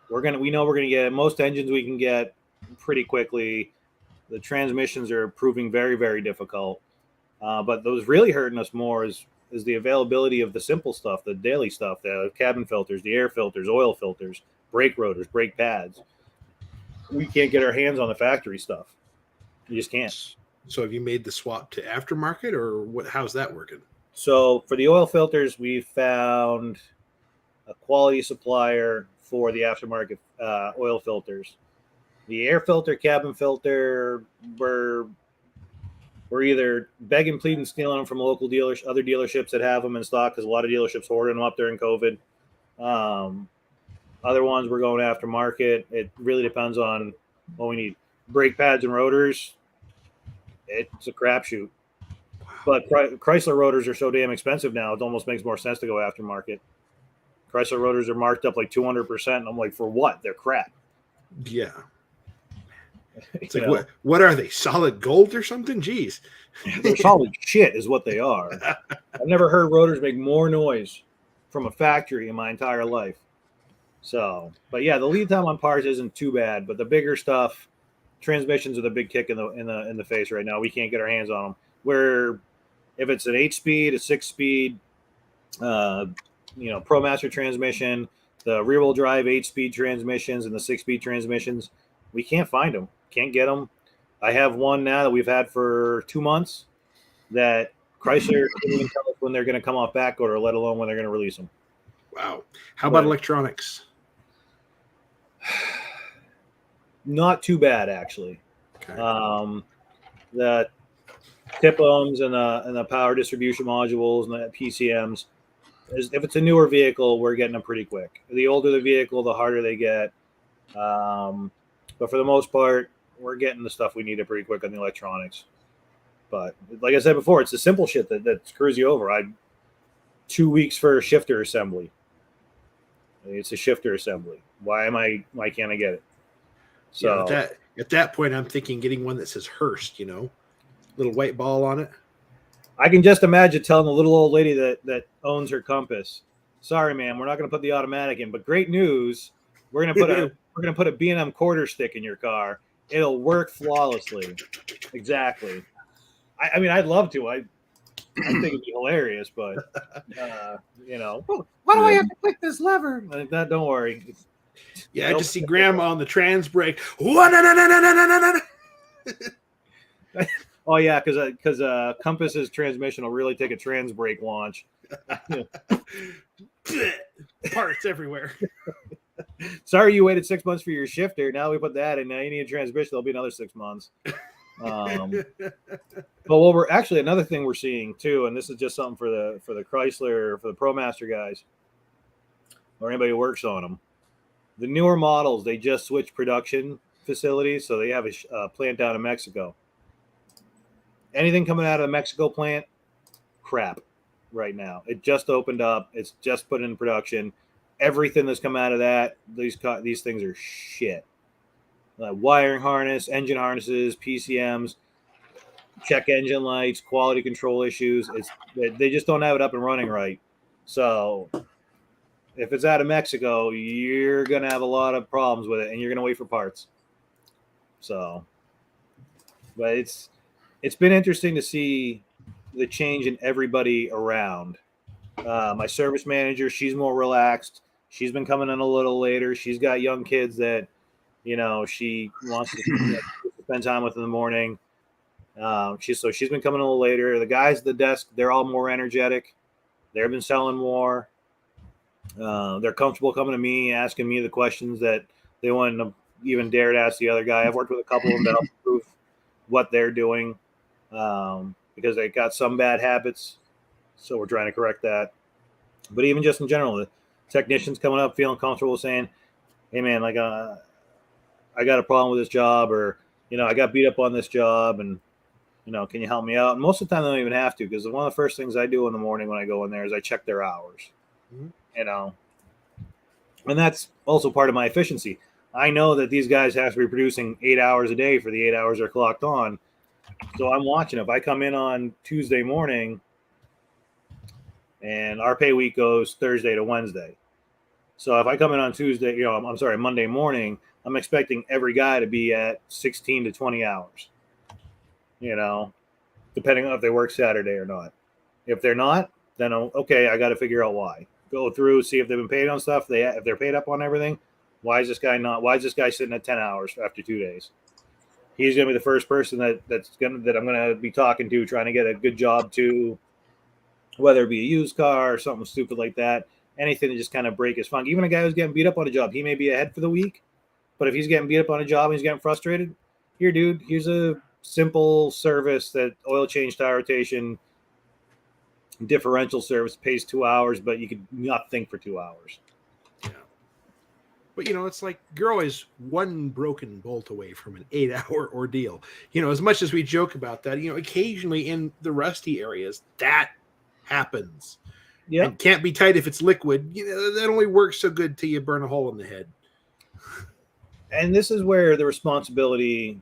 we know we're gonna get. Most engines we can get pretty quickly. The transmissions are proving very, very difficult. But those really hurting us more is the availability of the simple stuff, the daily stuff, the cabin filters, the air filters, oil filters, brake rotors, brake pads. we can't get our hands on the factory stuff. You just can't. So have you made the swap to aftermarket, or what? How's that working? So for the oil filters, we found a quality supplier for the aftermarket oil filters. The air filter, cabin filter, we're either begging, pleading, stealing them from local dealers, other dealerships that have them in stock, because a lot of dealerships hoarded them up during COVID. Other ones we're going aftermarket. It really depends on what we need. Brake pads and rotors, it's a crapshoot. But Chrysler rotors are so damn expensive now, it almost makes more sense to go aftermarket. Chrysler rotors are marked up like 200%. And I'm like, for what? They're crap. Yeah. It's like, what are they? Solid gold or something? Jeez. They're solid shit is what they are. I've never heard rotors make more noise from a factory in my entire life. So, but yeah, the lead time on parts isn't too bad, but the bigger stuff, transmissions are the big kick in the face right now. We can't get our hands on them. Where if it's an 8-speed, a 6-speed, ProMaster transmission, the rear-wheel drive 8-speed transmissions and the 6-speed transmissions, we can't find them. Can't get them. I have one now that we've had for 2 months that Chrysler can't even tell us when they're going to come off back order, let alone when they're going to release them. Wow. How about electronics? Not too bad, actually. Okay. The tip-ohms and the power distribution modules and the PCMs, if it's a newer vehicle, we're getting them pretty quick. The older the vehicle, the harder they get. But for the most part, we're getting the stuff we needed pretty quick on the electronics. But like I said before, it's the simple shit that screws you over. 2 weeks for a shifter assembly. It's a shifter assembly. Why can't I get it? So yeah, at that point, I'm thinking getting one that says Hearst, little white ball on it. I can just imagine telling the little old lady that owns her Compass, sorry, ma'am, we're not going to put the automatic in, but great news, we're going to put a B&M quarter stick in your car. It'll work flawlessly. Exactly. I mean, I'd love to. I think it'd be hilarious, but why do I have to click this lever? Don't worry. Yeah, I just see Grandma on the trans brake. No. Oh yeah, because Compass's transmission will really take a trans brake launch. Parts everywhere. Sorry, you waited 6 months for your shifter. Now we put that in. Now you need a transmission. There'll be another 6 months. But we're actually another thing we're seeing too, and this is just something for the Chrysler, for the ProMaster guys, or anybody who works on them. The newer models, they just switched production facilities, so they have a plant down in Mexico. Anything coming out of the Mexico plant, crap right now. It just opened up. It's just put in production. Everything that's come out of that, these things are shit. Wiring harness, engine harnesses, PCMs, check engine lights, quality control issues. They just don't have it up and running right. So if it's out of Mexico, you're going to have a lot of problems with it, and you're going to wait for parts. So, but it's been interesting to see the change in everybody around. My service manager, she's more relaxed. She's been coming in a little later. She's got young kids that, she wants to spend time with in the morning. She's been coming a little later. The guys at the desk, they're all more energetic. They've been selling more. They're comfortable coming to me, asking me the questions that they wouldn't have even dared ask the other guy. I've worked with a couple of them to help improve what they're doing because they got some bad habits. So we're trying to correct that. But even just in general, the technicians coming up feeling comfortable saying, hey, man, like I got a problem with this job, or, I got beat up on this job, and, can you help me out? And most of the time they don't even have to, because one of the first things I do in the morning when I go in there is I check their hours, and that's also part of my efficiency. I know that these guys have to be producing 8 hours a day for the 8 hours they're clocked on. So I'm watching. If I come in on Tuesday morning and our pay week goes Thursday to Wednesday. So if I come in on Tuesday, Monday morning, I'm expecting every guy to be at 16 to 20 hours, depending on if they work Saturday or not. If they're not, then okay, I got to figure out why. Go through, see if they've been paid on stuff. If they're paid up on everything, Why is this guy sitting at 10 hours after 2 days? He's going to be the first person that I'm going to be talking to, trying to get a good job to, whether it be a used car or something stupid like that, anything to just kind of break his funk. Even a guy who's getting beat up on a job, he may be ahead for the week, but if he's getting beat up on a job and he's getting frustrated, here, dude, here's a simple service that oil change, tire rotation, differential service pays 2 hours, but you could not think for 2 hours. Yeah. But, it's like you're always one broken bolt away from an 8-hour ordeal. As much as we joke about that, occasionally in the rusty areas, that happens. Yeah. And can't be tight if it's liquid. That only works so good till you burn a hole in the head. And this is where the responsibility,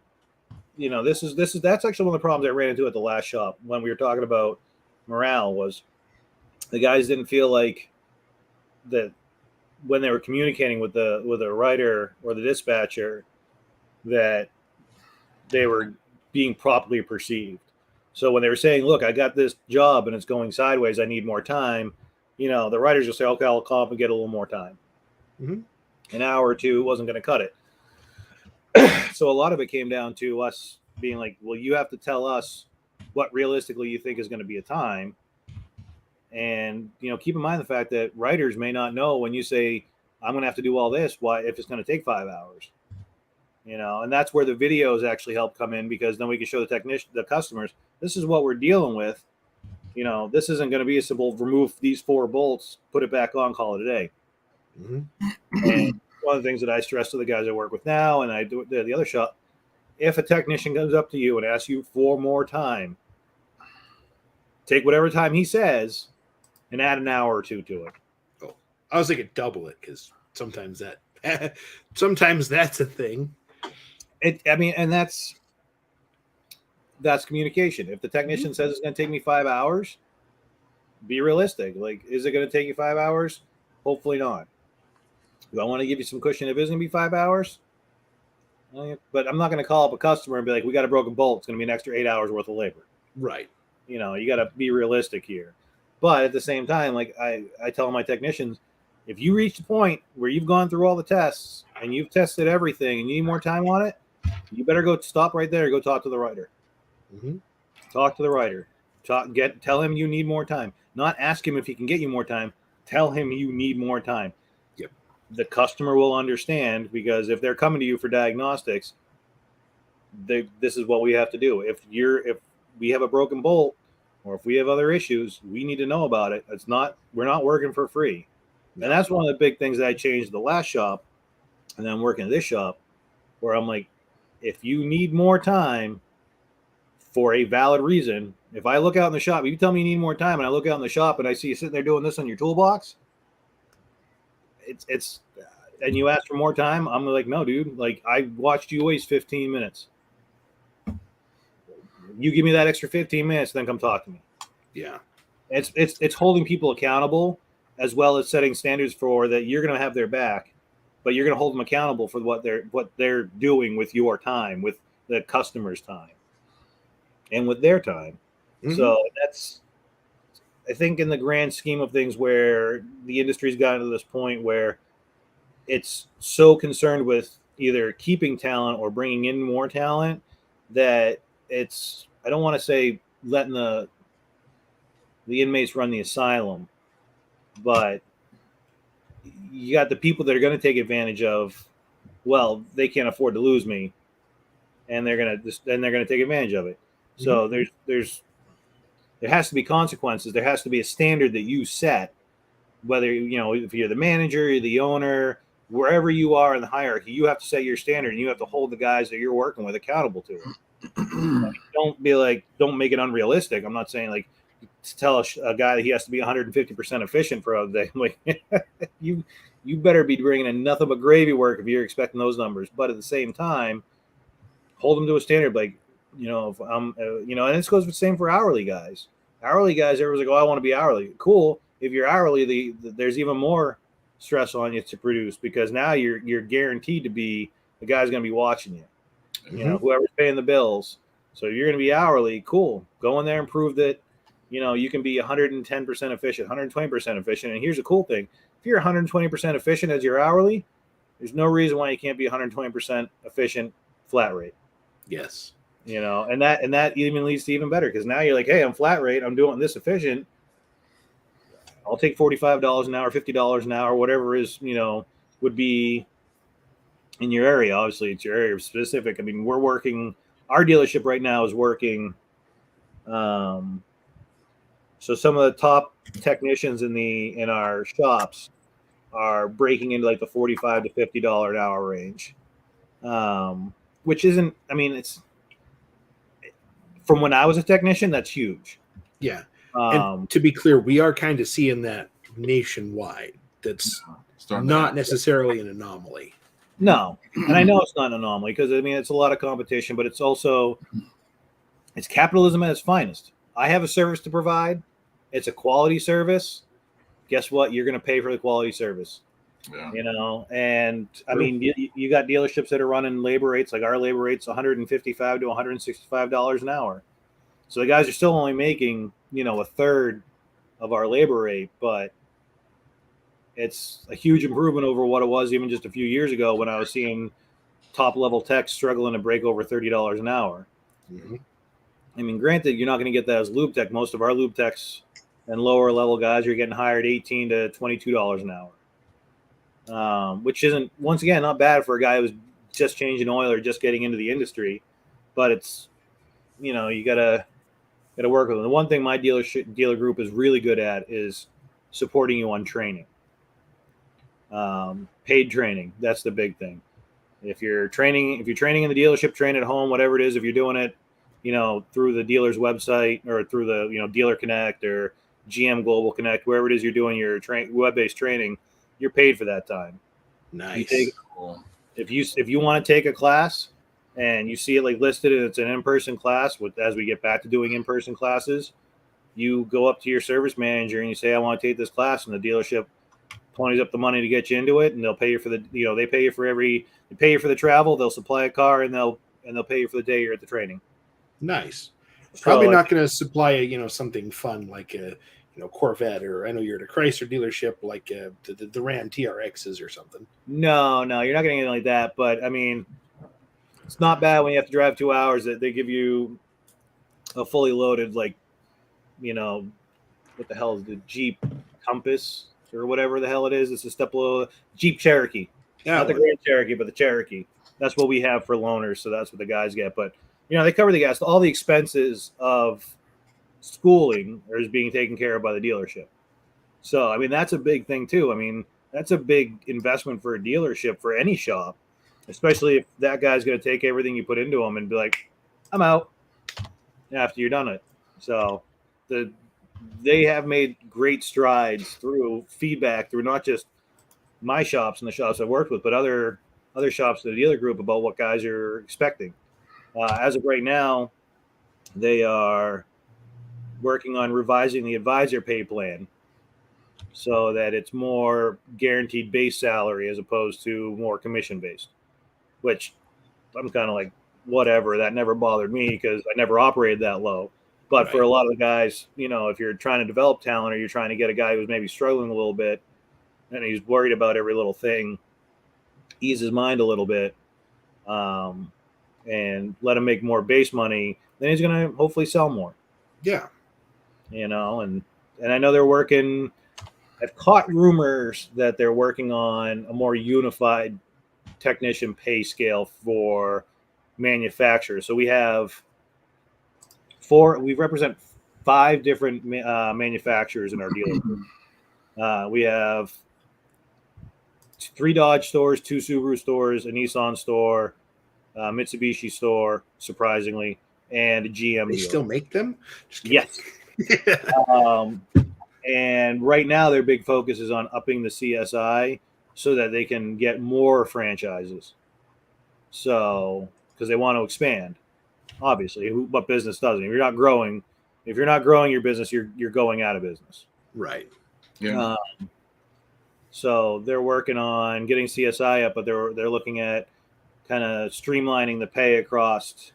that's actually one of the problems I ran into at the last shop when we were talking about morale, was the guys didn't feel like that when they were communicating with the writer or the dispatcher that they were being properly perceived. So when they were saying, look, I got this job and it's going sideways, I need more time, the writers will say, okay, I'll call up and get a little more time. Mm-hmm. An hour or two wasn't going to cut it. So a lot of it came down to us being like, well, you have to tell us what realistically you think is going to be a time. And, keep in mind the fact that writers may not know when you say, I'm going to have to do all this, why, if it's going to take 5 hours, and that's where the videos actually help come in, because then we can show the customers, this is what we're dealing with. This isn't going to be a simple remove these 4 bolts, put it back on, call it a day. Mm-hmm. And one of the things that I stress to the guys I work with now, and I do it at the other shop, if a technician comes up to you and asks you for more time, take whatever time he says and add an hour or two to it. Oh, I was thinking double it, because sometimes that's a thing. And that's communication. If the technician says it's going to take me 5 hours, be realistic. Like, is it going to take you 5 hours? Hopefully not. Do I want to give you some cushion if it's going to be 5 hours? But I'm not going to call up a customer and be like, we got a broken bolt. It's going to be an extra 8 hours worth of labor. Right. You got to be realistic here. But at the same time, like I tell my technicians, if you reach the point where you've gone through all the tests and you've tested everything and you need more time on it, you better go stop right there and go talk to the writer. Mm-hmm. Talk to the writer. Tell him you need more time. Not ask him if he can get you more time. Tell him you need more time. Yep. The customer will understand, because if they're coming to you for diagnostics, this is what we have to do. If we have a broken bolt, or if we have other issues, we need to know about it. We're not working for free. And that's one of the big things that I changed the last shop, and then I'm working at this shop, where I'm like, if you need more time for a valid reason, if I look out in the shop, you tell me you need more time, and I look out in the shop and I see you sitting there doing this on your toolbox, and you ask for more time, I'm like, no, dude, like, I watched you waste 15 minutes. You give me that extra 15 minutes, then come talk to me. Yeah. It's holding people accountable, as well as setting standards for that you're going to have their back, but you're going to hold them accountable for what they're doing with your time, with the customer's time, and with their time. Mm-hmm. So that's, I think, in the grand scheme of things, where the industry's gotten to this point where it's so concerned with either keeping talent or bringing in more talent that it's, I don't want to say letting the inmates run the asylum, but you got the people that are going to take advantage of, well, they can't afford to lose me, and they're going to take advantage of it. Mm-hmm. So there has to be consequences. There has to be a standard that you set, whether, if you're the manager, you're the owner, wherever you are in the hierarchy, you have to set your standard, and you have to hold the guys that you're working with accountable to it. Don't make it unrealistic. I'm not saying like to tell a guy that he has to be 150% efficient for a day. Like, you better be bringing in nothing but gravy work if you're expecting those numbers. But at the same time, hold them to a standard. Like, if I'm, and this goes the same for hourly guys. Hourly guys, everyone's like, oh, I want to be hourly. Cool. If you're hourly, there's even more stress on you to produce, because now you're guaranteed to be, the guy's going to be watching you. Mm-hmm. Whoever's paying the bills. So you're going to be hourly. Cool. Go in there and prove that, you can be 110% efficient, 120% efficient. And here's the cool thing. If you're 120% efficient as your hourly, There's no reason why you can't be 120% efficient flat rate. Yes. And that even leads to even better, because now you're like, hey, I'm flat rate, I'm doing this efficient. I'll take $45 an hour, $50 an hour, whatever is, would be in your area. Obviously, it's your area specific. I mean, our dealership right now is working. So some of the top technicians in our shops are breaking into like the $45 to $50 an hour range, which isn't. I mean, it's from when I was a technician, that's huge. Yeah. And to be clear, we are kind of seeing that nationwide. That's not necessarily an anomaly. No, and I know it's not an anomaly, because I mean it's a lot of competition, but it's capitalism at its finest. I have a service to provide. It's a quality service. Guess what? You're going to pay for the quality service. Yeah. And I mean, you got dealerships that are running labor rates, like our labor rate's $155 to $165 an hour. So the guys are still only making, a third of our labor rate, but it's a huge improvement over what it was even just a few years ago, when I was seeing top level techs struggling to break over $30 an hour. Mm-hmm. I mean, granted, you're not going to get that as lube tech. Most of our lube techs and lower level guys are getting hired $18 to $22 an hour, which isn't, once again, not bad for a guy who's just changing oil or just getting into the industry. But it's, you gotta work with them. The one thing my dealer group is really good at is supporting you on training. Paid training, that's the big thing. If you're training in the dealership, train at home, whatever it is. If you're doing it, through the dealer's website or through the, Dealer Connect or GM Global Connect, wherever it is you're doing your web-based training, you're paid for that time. Nice. If you want to take a class and you see it like listed and it's an in-person class, as we get back to doing in-person classes, you go up to your service manager and you say, I want to take this class, and the dealership ponies up the money to get you into it, and they'll pay you for they pay you for the travel, they'll supply a car, and they'll pay you for the day you're at the training. Nice. Probably not going to supply something fun like a Corvette, or I know you're at a Chrysler dealership, like the Ram TRXs or something. No, you're not getting anything like that. But I mean, it's not bad when you have to drive 2 hours that they give you a fully loaded, like, what the hell is the Jeep Compass or whatever the hell it is. It's a step below Jeep Cherokee. Not the Grand Cherokee, but the Cherokee. That's what we have for loaners, so that's what the guys get. But they cover the gas. All the expenses of schooling is being taken care of by the dealership. So I mean, that's a big thing too. I mean, that's a big investment for a dealership, for any shop, especially if that guy's going to take everything you put into him and be like, I'm out after you're done it. So they have made great strides through feedback, through not just my shops and the shops I've worked with, but other shops in the dealer group, about what guys are expecting. As of right now, they are working on revising the advisor pay plan so that it's more guaranteed base salary as opposed to more commission based, which I'm kind of like, whatever. That never bothered me because I never operated that low. But for a lot of the guys, if you're trying to develop talent, or you're trying to get a guy who's maybe struggling a little bit and he's worried about every little thing, ease his mind a little bit, and let him make more base money, then he's going to hopefully sell more. Yeah. And I know they're working. I've caught rumors that they're working on a more unified technician pay scale for manufacturers. So we represent 5 different manufacturers in our dealer group. We have 3 Dodge stores, 2 Subaru stores, a Nissan store, a Mitsubishi store, surprisingly, and a GM. They still make them? Yes. And right now their big focus is on upping the CSI so that they can get more franchises. So, because they want to expand, obviously. What business doesn't? If you're not growing your business, you're going out of business. Right. Yeah. So they're working on getting CSI up, but they're looking at kind of streamlining the pay across,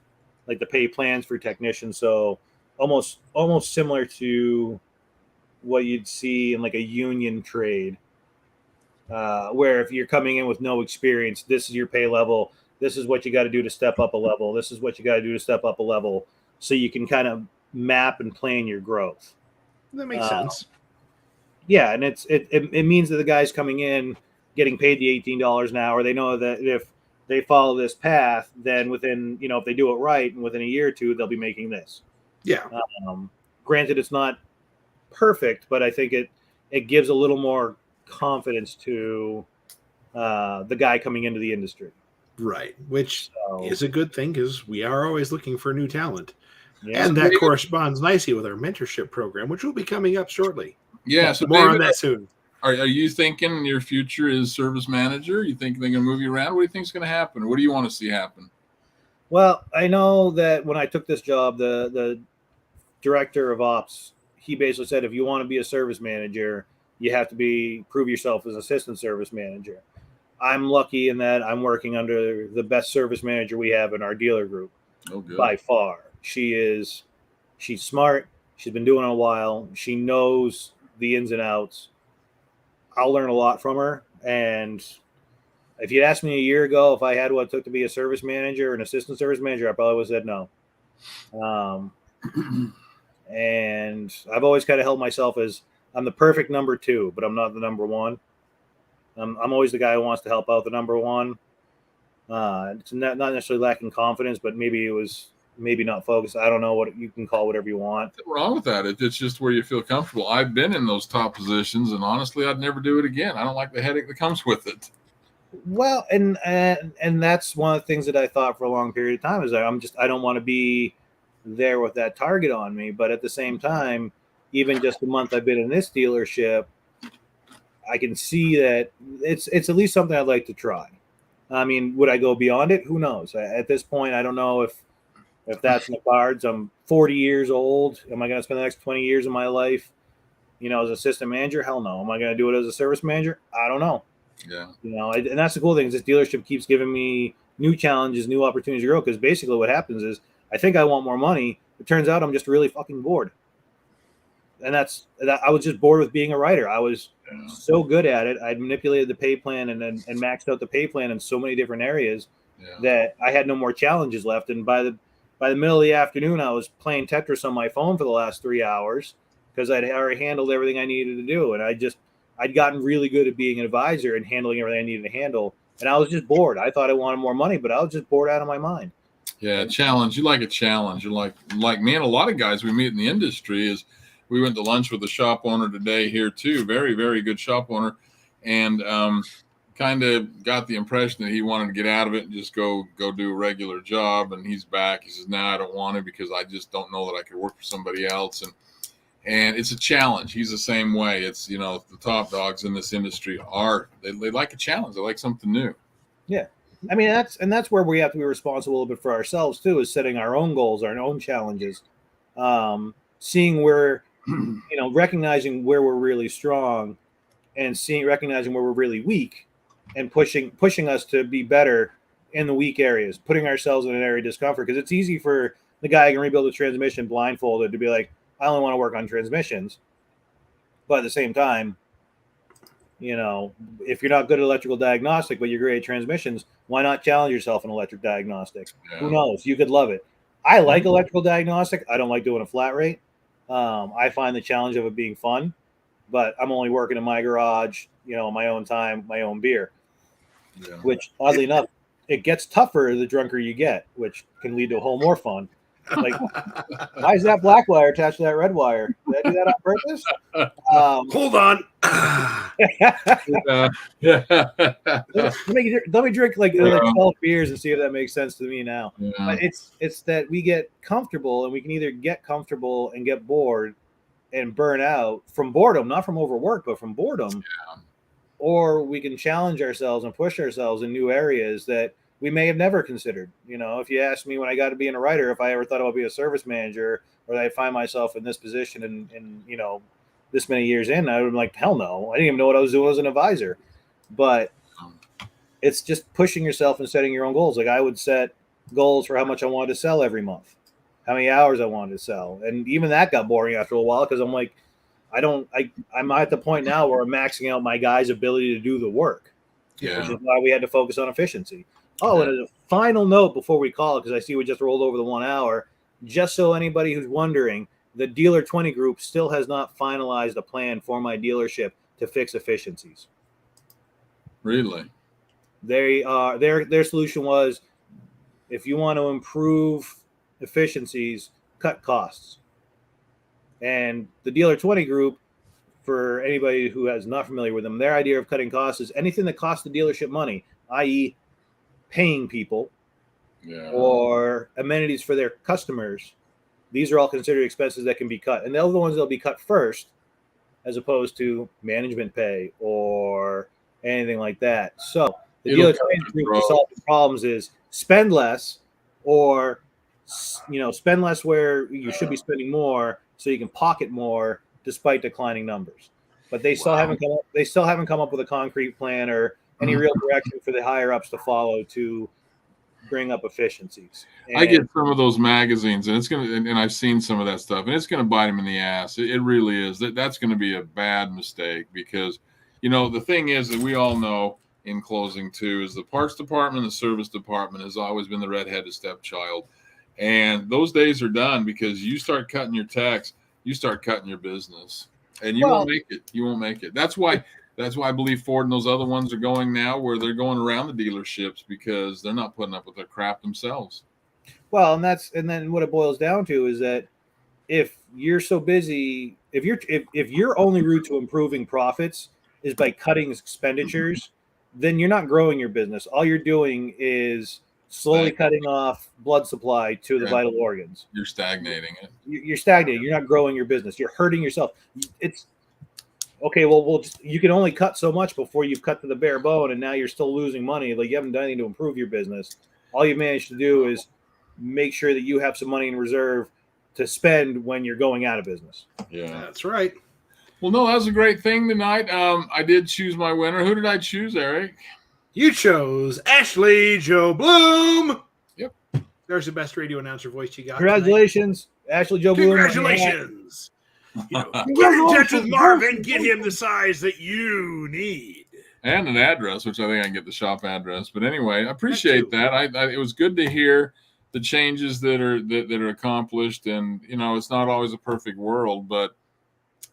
like the pay plans for technicians. So almost similar to what you'd see in like a union trade, Where if you're coming in with no experience, this is your pay level. This is what you got to do to step up a level. This is what you got to do to step up a level, so you can kind of map and plan your growth. That makes sense. Yeah, and it means that the guys coming in getting paid the $18 an hour, they know that if they follow this path, then within, if they do it right, and within a year or two, they'll be making this. Yeah. Granted, it's not perfect, but I think it gives a little more confidence to the guy coming into the industry. Right, which is a good thing because we are always looking for new talent. Yeah. And that corresponds nicely with our mentorship program, which will be coming up shortly. Yeah, so more David, on that soon. Are you thinking your future is service manager? You think they're going to move you around? What do you think is going to happen? What do you want to see happen? Well, I know that when I took this job, the director of ops, he basically said, if you want to be a service manager, you have to prove yourself as an assistant service manager. I'm lucky in that I'm working under the best service manager we have in our dealer group. Oh, good. By far. She's smart. She's been doing it a while. She knows the ins and outs. I'll learn a lot from her. And if you'd asked me a year ago if I had what it took to be a service manager or an assistant service manager, I probably would have said no. And I've always kind of held myself as I'm the perfect number 2, but I'm not the number 1. I'm always the guy who wants to help out the number 1. It's not necessarily lacking confidence, but maybe it was not focused. I don't know, what you can call whatever you want. Nothing wrong with that. It's just where you feel comfortable. I've been in those top positions, and honestly, I'd never do it again. I don't like the headache that comes with it. Well, and that's one of the things that I thought for a long period of time is that I don't want to be there with that target on me. But at the same time, even just the month I've been in this dealership, I can see that it's at least something I'd like to try. I mean, would I go beyond it? Who knows? At this point, I don't know if that's in the cards. I'm 40 years old. Am I going to spend the next 20 years of my life, as assistant manager? Hell no. Am I going to do it as a service manager? I don't know. Yeah. And that's the cool thing is this dealership keeps giving me new challenges, new opportunities to grow. Because basically what happens is I think I want more money. It turns out I'm just really fucking bored. And I was just bored with being a writer. I was so good at it. I'd manipulated the pay plan and maxed out the pay plan in so many different areas that I had no more challenges left. And by the middle of the afternoon, I was playing Tetris on my phone for the last 3 hours because I'd already handled everything I needed to do. And I'd gotten really good at being an advisor and handling everything I needed to handle. And I was just bored. I thought I wanted more money, but I was just bored out of my mind. Yeah, challenge. You like a challenge. You're like me and a lot of guys we meet in the industry is we went to lunch with a shop owner today here too. Very, very good shop owner. And kind of got the impression that he wanted to get out of it and just go do a regular job. And he's back. He says, no, I don't want to because I just don't know that I could work for somebody else. And it's a challenge. He's the same way. It's, the top dogs in this industry they like a challenge. They like something new. Yeah. I mean, that's where we have to be responsible a little bit for ourselves too, is setting our own goals, our own challenges, seeing where, recognizing where we're really strong and recognizing where we're really weak and pushing us to be better in the weak areas, putting ourselves in an area of discomfort. Because it's easy for the guy who can rebuild a transmission blindfolded to be like, I only want to work on transmissions. But at the same time, if you're not good at electrical diagnostic, but you're great at transmissions, why not challenge yourself in electric diagnostic? Yeah. Who knows? You could love it. I like electrical diagnostic. I don't like doing a flat rate. I find the challenge of it being fun, but I'm only working in my garage, my own time, my own beer, which oddly enough, it gets tougher the drunker you get, which can lead to a whole more fun. Like, why is that black wire attached to that red wire? Did I do that on purpose? Hold on. Let me drink like 12 beers and see if that makes sense to me now. Yeah. But it's that we get comfortable, and we can either get comfortable and get bored and burn out from boredom, not from overwork, but from boredom. Yeah. Or we can challenge ourselves and push ourselves in new areas that we may have never considered. If you asked me when I got to being a writer, if I ever thought about being a service manager or that I find myself in this position in this many years in, I would be like, hell no. I didn't even know what I was doing as an advisor. But it's just pushing yourself and setting your own goals. Like I would set goals for how much I wanted to sell every month, how many hours I wanted to sell. And even that got boring after a while because I'm like, I'm at the point now where I'm maxing out my guys' ability to do the work, which Yeah. is why we had to focus on efficiency. Oh, and as a final note before we call it, because I see we just rolled over the 1 hour, just so anybody who's wondering, the Dealer 20 group still has not finalized a plan for my dealership to fix efficiencies. Really? Their solution was, if you want to improve efficiencies, cut costs. And the Dealer 20 group, for anybody who is not familiar with them, their idea of cutting costs is anything that costs the dealership money, i.e., paying people or amenities for their customers. These are all considered expenses that can be cut. And they're the ones that'll be cut first, as opposed to management pay or anything like that. So the Dealer 20 group to solve the problems is spend less, or spend less where you should be spending more, so you can pocket more despite declining numbers. But they still haven't come up with a concrete plan or any real direction for the higher ups to follow to bring up efficiencies. And I get some of those magazines, and and I've seen some of that stuff, and it's gonna bite them in the ass. It really is. That's gonna be a bad mistake, because the thing is that we all know, in closing too, is the parts department, the service department has always been the redheaded stepchild. And those days are done, because you start cutting your tax, you start cutting your business, and you won't make it. You won't make it. That's why I believe Ford and those other ones are going now, where they're going around the dealerships, because they're not putting up with their crap themselves. Well, and then what it boils down to is that if you're so busy, if your only route to improving profits is by cutting expenditures, then you're not growing your business. All you're doing is slowly cutting off blood supply to the vital organs. You're stagnating it. You're stagnating. You're not growing your business. You're hurting yourself. It's okay. Well, you can only cut so much before you've cut to the bare bone, and now you're still losing money. Like, you haven't done anything to improve your business. All you've managed to do is make sure that you have some money in reserve to spend when you're going out of business. Yeah, that's right. Well, no, that was a great thing tonight. I did choose my winner. Who did I choose, Eric? You chose Ashley Joe Bloom. Yep. There's the best radio announcer voice you got. Congratulations, tonight. Ashley Joe Bloom. Congratulations. Get in touch with Marvin. Get him the size that you need. And an address, which I think I can get the shop address. But anyway, I appreciate that. It was good to hear the changes that are accomplished. And, it's not always a perfect world, but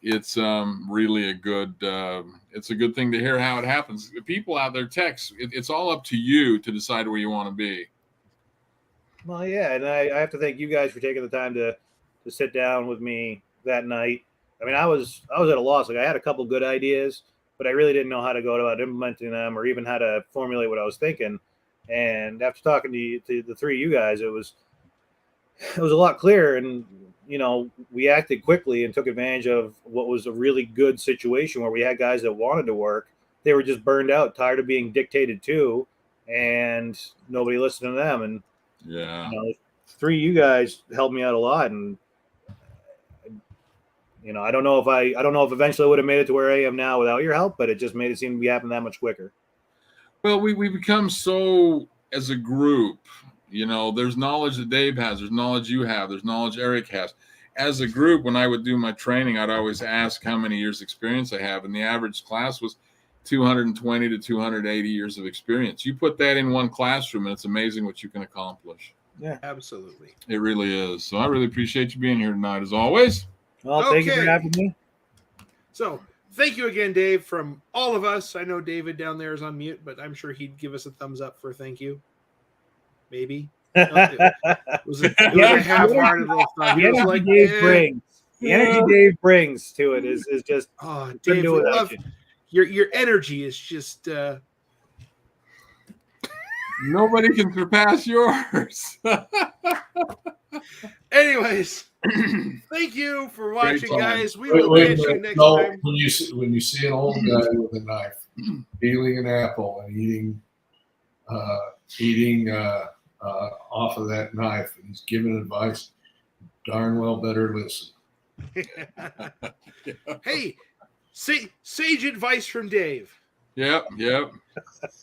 it's really a good thing to hear how it happens. The people out there, techs, it's all up to you to decide where you want to be. Well, yeah, and I have to thank you guys for taking the time to sit down with me that night. I mean, I was at a loss. Like, I had a couple good ideas, but I really didn't know how to go about implementing them, or even how to formulate what I was thinking. And after talking to the three of you guys, it was a lot clearer. And we acted quickly and took advantage of what was a really good situation where we had guys that wanted to work. They were just burned out, tired of being dictated to, and nobody listened to them. And three of you guys helped me out a lot. And I don't know if eventually I would have made it to where I am now without your help, but it just made it seem to be happening that much quicker. Well, we become so, as a group, there's knowledge that Dave has, there's knowledge you have, there's knowledge Eric has. As a group, when I would do my training, I'd always ask how many years experience I have. And the average class was 220 to 280 years of experience. You put that in one classroom, and it's amazing what you can accomplish. Yeah, absolutely. It really is. So I really appreciate you being here tonight, as always. Well, thank you for having me. So thank you again, Dave, from all of us. I know David down there is on mute, but I'm sure he'd give us a thumbs up for thank you. Maybe. It was a half-hearted little thought. The energy Dave brings to it is just Dave, your energy is just nobody can surpass yours. Anyways, thank you for watching, guys. We will catch you next time. When you see an old guy with a knife peeling an apple and eating off of that knife, and he's giving advice, darn well better listen. Hey, sage advice from Dave. Yep.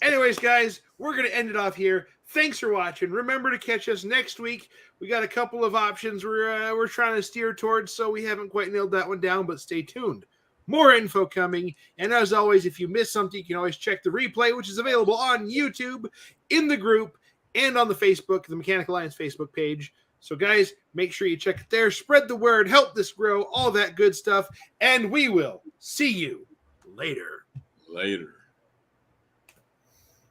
Anyways, guys, we're going to end it off here. Thanks for watching. Remember to catch us next week. We got a couple of options we're trying to steer towards, so we haven't quite nailed that one down, but stay tuned. More info coming. And as always, if you miss something, you can always check the replay, which is available on YouTube, in the group, and on the Facebook, the Mechanic Alliance Facebook page. So, guys, make sure you check it there. Spread the word. Help this grow. All that good stuff. And we will see you later. Later.